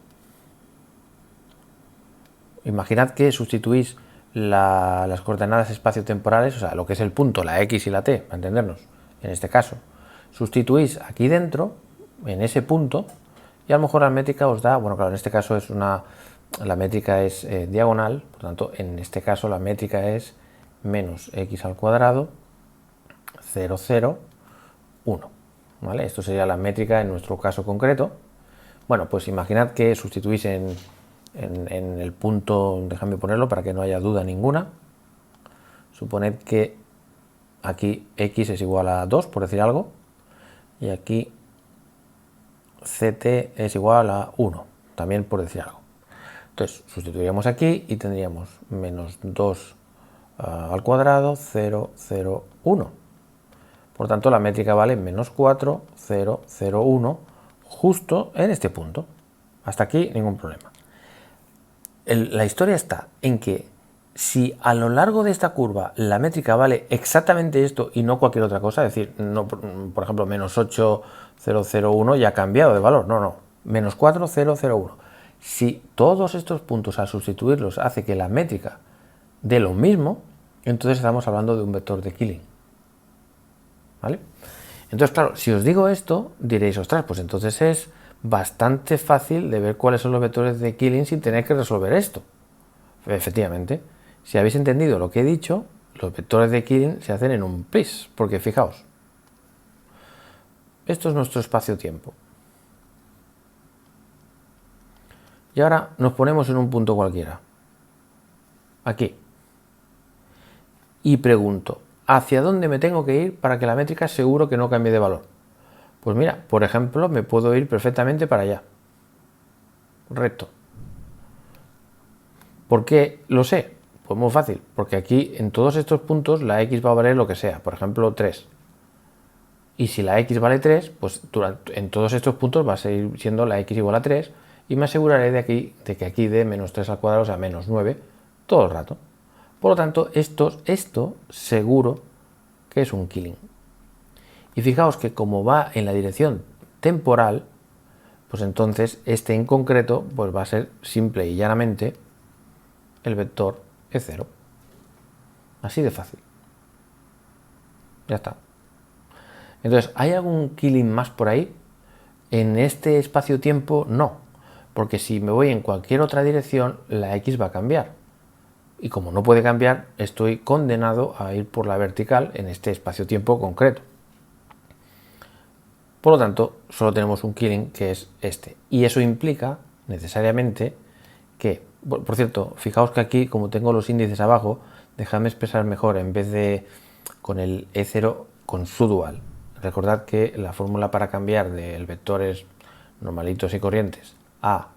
imaginad que sustituís las coordenadas espaciotemporales, o sea, lo que es el punto, la x y la t, para entendernos, en este caso, sustituís aquí dentro, en ese punto, y a lo mejor la métrica os da, bueno, claro, en este caso es la métrica es diagonal, por tanto, en este caso la métrica es menos x al cuadrado, 0, 0, 1. ¿Vale? Esto sería la métrica en nuestro caso concreto. Bueno, pues imaginad que sustituís en el punto, déjame ponerlo para que no haya duda ninguna. Suponed que aquí x es igual a 2, por decir algo, y aquí ct es igual a 1, también por decir algo. Entonces, sustituiríamos aquí y tendríamos menos 2 al cuadrado, 0, 0, 1. Por tanto, la métrica vale menos 4, 0, 0, 1, justo en este punto. Hasta aquí ningún problema. La historia está en que si a lo largo de esta curva la métrica vale exactamente esto y no cualquier otra cosa, es decir, no, por ejemplo, menos 8, 0, 0, 1 ya ha cambiado de valor, no, menos 4, 0, 0, 1. Si todos estos puntos al sustituirlos hace que la métrica dé lo mismo, entonces estamos hablando de un vector de Killing. ¿Vale? Entonces, claro, si os digo esto, diréis, ostras, pues entonces es bastante fácil de ver cuáles son los vectores de Killing sin tener que resolver esto. Efectivamente, si habéis entendido lo que he dicho, los vectores de Killing se hacen en un plis, porque fijaos, esto es nuestro espacio-tiempo. Y ahora nos ponemos en un punto cualquiera, aquí, y pregunto, ¿hacia dónde me tengo que ir para que la métrica seguro que no cambie de valor? Pues mira, por ejemplo, me puedo ir perfectamente para allá, recto. ¿Por qué lo sé? Pues muy fácil, porque aquí en todos estos puntos la x va a valer lo que sea, por ejemplo 3. Y si la x vale 3, pues en todos estos puntos va a seguir siendo la x igual a 3 y me aseguraré de que aquí dé menos 3 al cuadrado, o sea, menos 9, todo el rato. Por lo tanto, esto seguro que es un Killing. Y fijaos que como va en la dirección temporal, pues entonces este en concreto pues va a ser simple y llanamente el vector E0. Así de fácil. Ya está. Entonces, ¿hay algún Killing más por ahí? En este espacio-tiempo no, porque si me voy en cualquier otra dirección, la X va a cambiar. Y como no puede cambiar, estoy condenado a ir por la vertical en este espacio-tiempo concreto. Por lo tanto, solo tenemos un Killing que es este. Y eso implica necesariamente que, por cierto, fijaos que aquí, como tengo los índices abajo, dejadme expresar mejor, en vez de con el E0, con su dual. Recordad que la fórmula para cambiar de vectores normalitos y corrientes a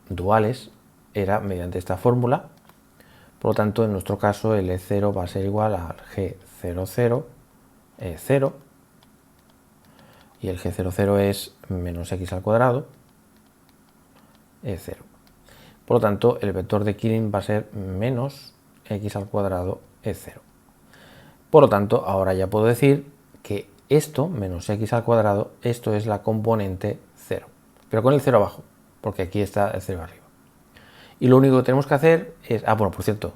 duales era mediante esta fórmula. Por lo tanto, en nuestro caso, el E0 va a ser igual al G00 E0, y el G00 es menos x al cuadrado E0. Por lo tanto, el vector de Killing va a ser menos x al cuadrado E0. Por lo tanto, ahora ya puedo decir que esto, menos x al cuadrado, esto es la componente 0. Pero con el 0 abajo, porque aquí está el 0 arriba. Y lo único que tenemos que hacer es... bueno, por cierto,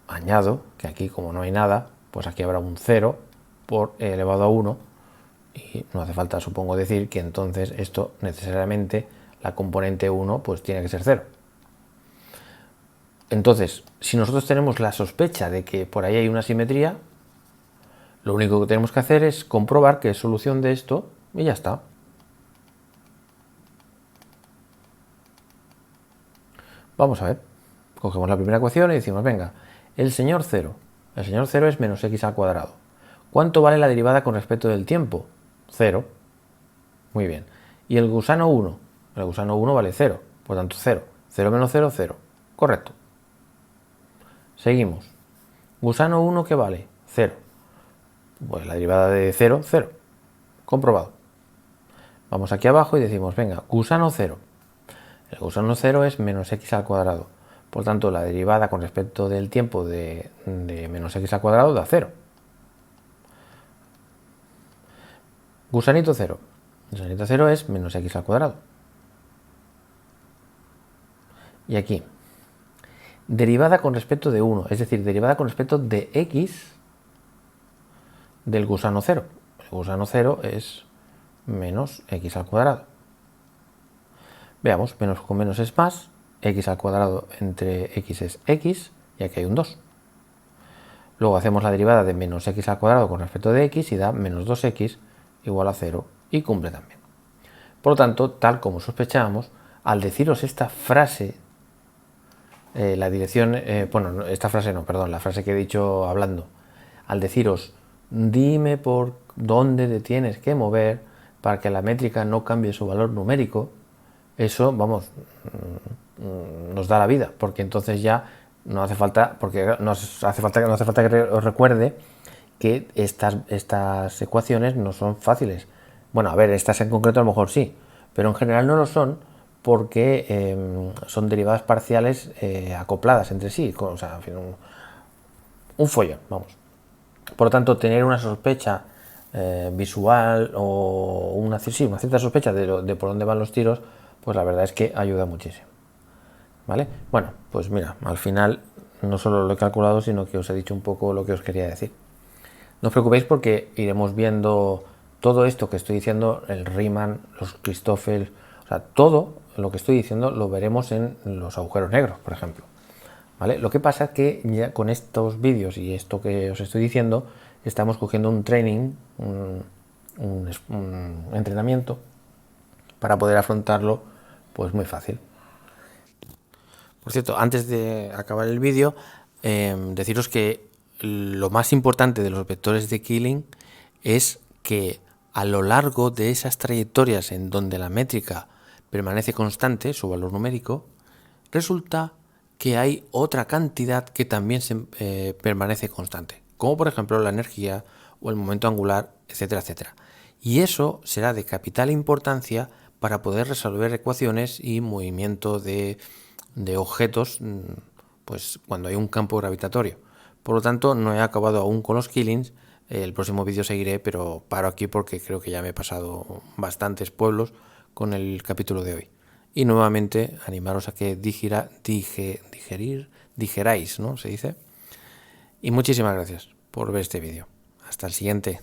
añado que aquí, como no hay nada, pues aquí habrá un 0 por e elevado a 1. Y no hace falta, supongo, decir que entonces esto necesariamente, la componente 1, pues tiene que ser 0. Entonces, si nosotros tenemos la sospecha de que por ahí hay una simetría, lo único que tenemos que hacer es comprobar que es solución de esto y ya está. Vamos a ver. Cogemos la primera ecuación y decimos, venga, el señor 0. El señor 0 es menos x al cuadrado. ¿Cuánto vale la derivada con respecto del tiempo? 0. Muy bien. ¿Y el gusano 1? El gusano 1 vale 0. Por tanto, 0. 0 menos 0, 0. Correcto. Seguimos. Gusano 1, ¿qué vale? 0. Pues la derivada de 0, 0. Comprobado. Vamos aquí abajo y decimos, venga, gusano 0. El gusano 0 es menos x al cuadrado. Por tanto, la derivada con respecto del tiempo de menos x al cuadrado da 0. Gusanito 0. Gusanito 0 es menos x al cuadrado. Y aquí, derivada con respecto de 1, es decir, derivada con respecto de x del gusano 0. El gusano 0 es menos x al cuadrado. Veamos, menos con menos es más, x al cuadrado entre x es x, y aquí hay un 2. Luego hacemos la derivada de menos x al cuadrado con respecto de x y da menos 2x igual a 0 y cumple también. Por lo tanto, tal como sospechábamos, al deciros esta frase, la dirección, bueno, esta frase no, perdón, la frase que he dicho hablando, al deciros, dime por dónde te tienes que mover, para que la métrica no cambie su valor numérico, eso, vamos, nos da la vida, porque entonces ya no hace falta, no hace falta que os recuerde que estas ecuaciones no son fáciles. Bueno, a ver, estas en concreto a lo mejor sí, pero en general no lo son, porque son derivadas parciales acopladas entre sí, o sea, en fin, un follón, vamos. Por lo tanto, tener una sospecha visual o una cierta sospecha de por dónde van los tiros, pues la verdad es que ayuda muchísimo. ¿Vale? Bueno, pues mira, al final no solo lo he calculado, sino que os he dicho un poco lo que os quería decir. No os preocupéis porque iremos viendo todo esto que estoy diciendo, el Riemann, los Christoffel, o sea, todo lo que estoy diciendo lo veremos en los agujeros negros, por ejemplo. ¿Vale? Lo que pasa es que ya con estos vídeos y esto que os estoy diciendo, estamos cogiendo un training, un entrenamiento para poder afrontarlo pues muy fácil. Por cierto, antes de acabar el vídeo, deciros que lo más importante de los vectores de Killing es que a lo largo de esas trayectorias en donde la métrica permanece constante, su valor numérico, resulta que hay otra cantidad que también permanece constante, como por ejemplo la energía o el momento angular, etcétera, etcétera. Y eso será de capital importancia para poder resolver ecuaciones y movimiento de objetos, pues cuando hay un campo gravitatorio. Por lo tanto, no he acabado aún con los killings. El próximo vídeo seguiré, pero paro aquí porque creo que ya me he pasado bastantes pueblos con el capítulo de hoy. Y nuevamente animaros a que digeráis, ¿no? Se dice. Y muchísimas gracias por ver este vídeo. Hasta el siguiente.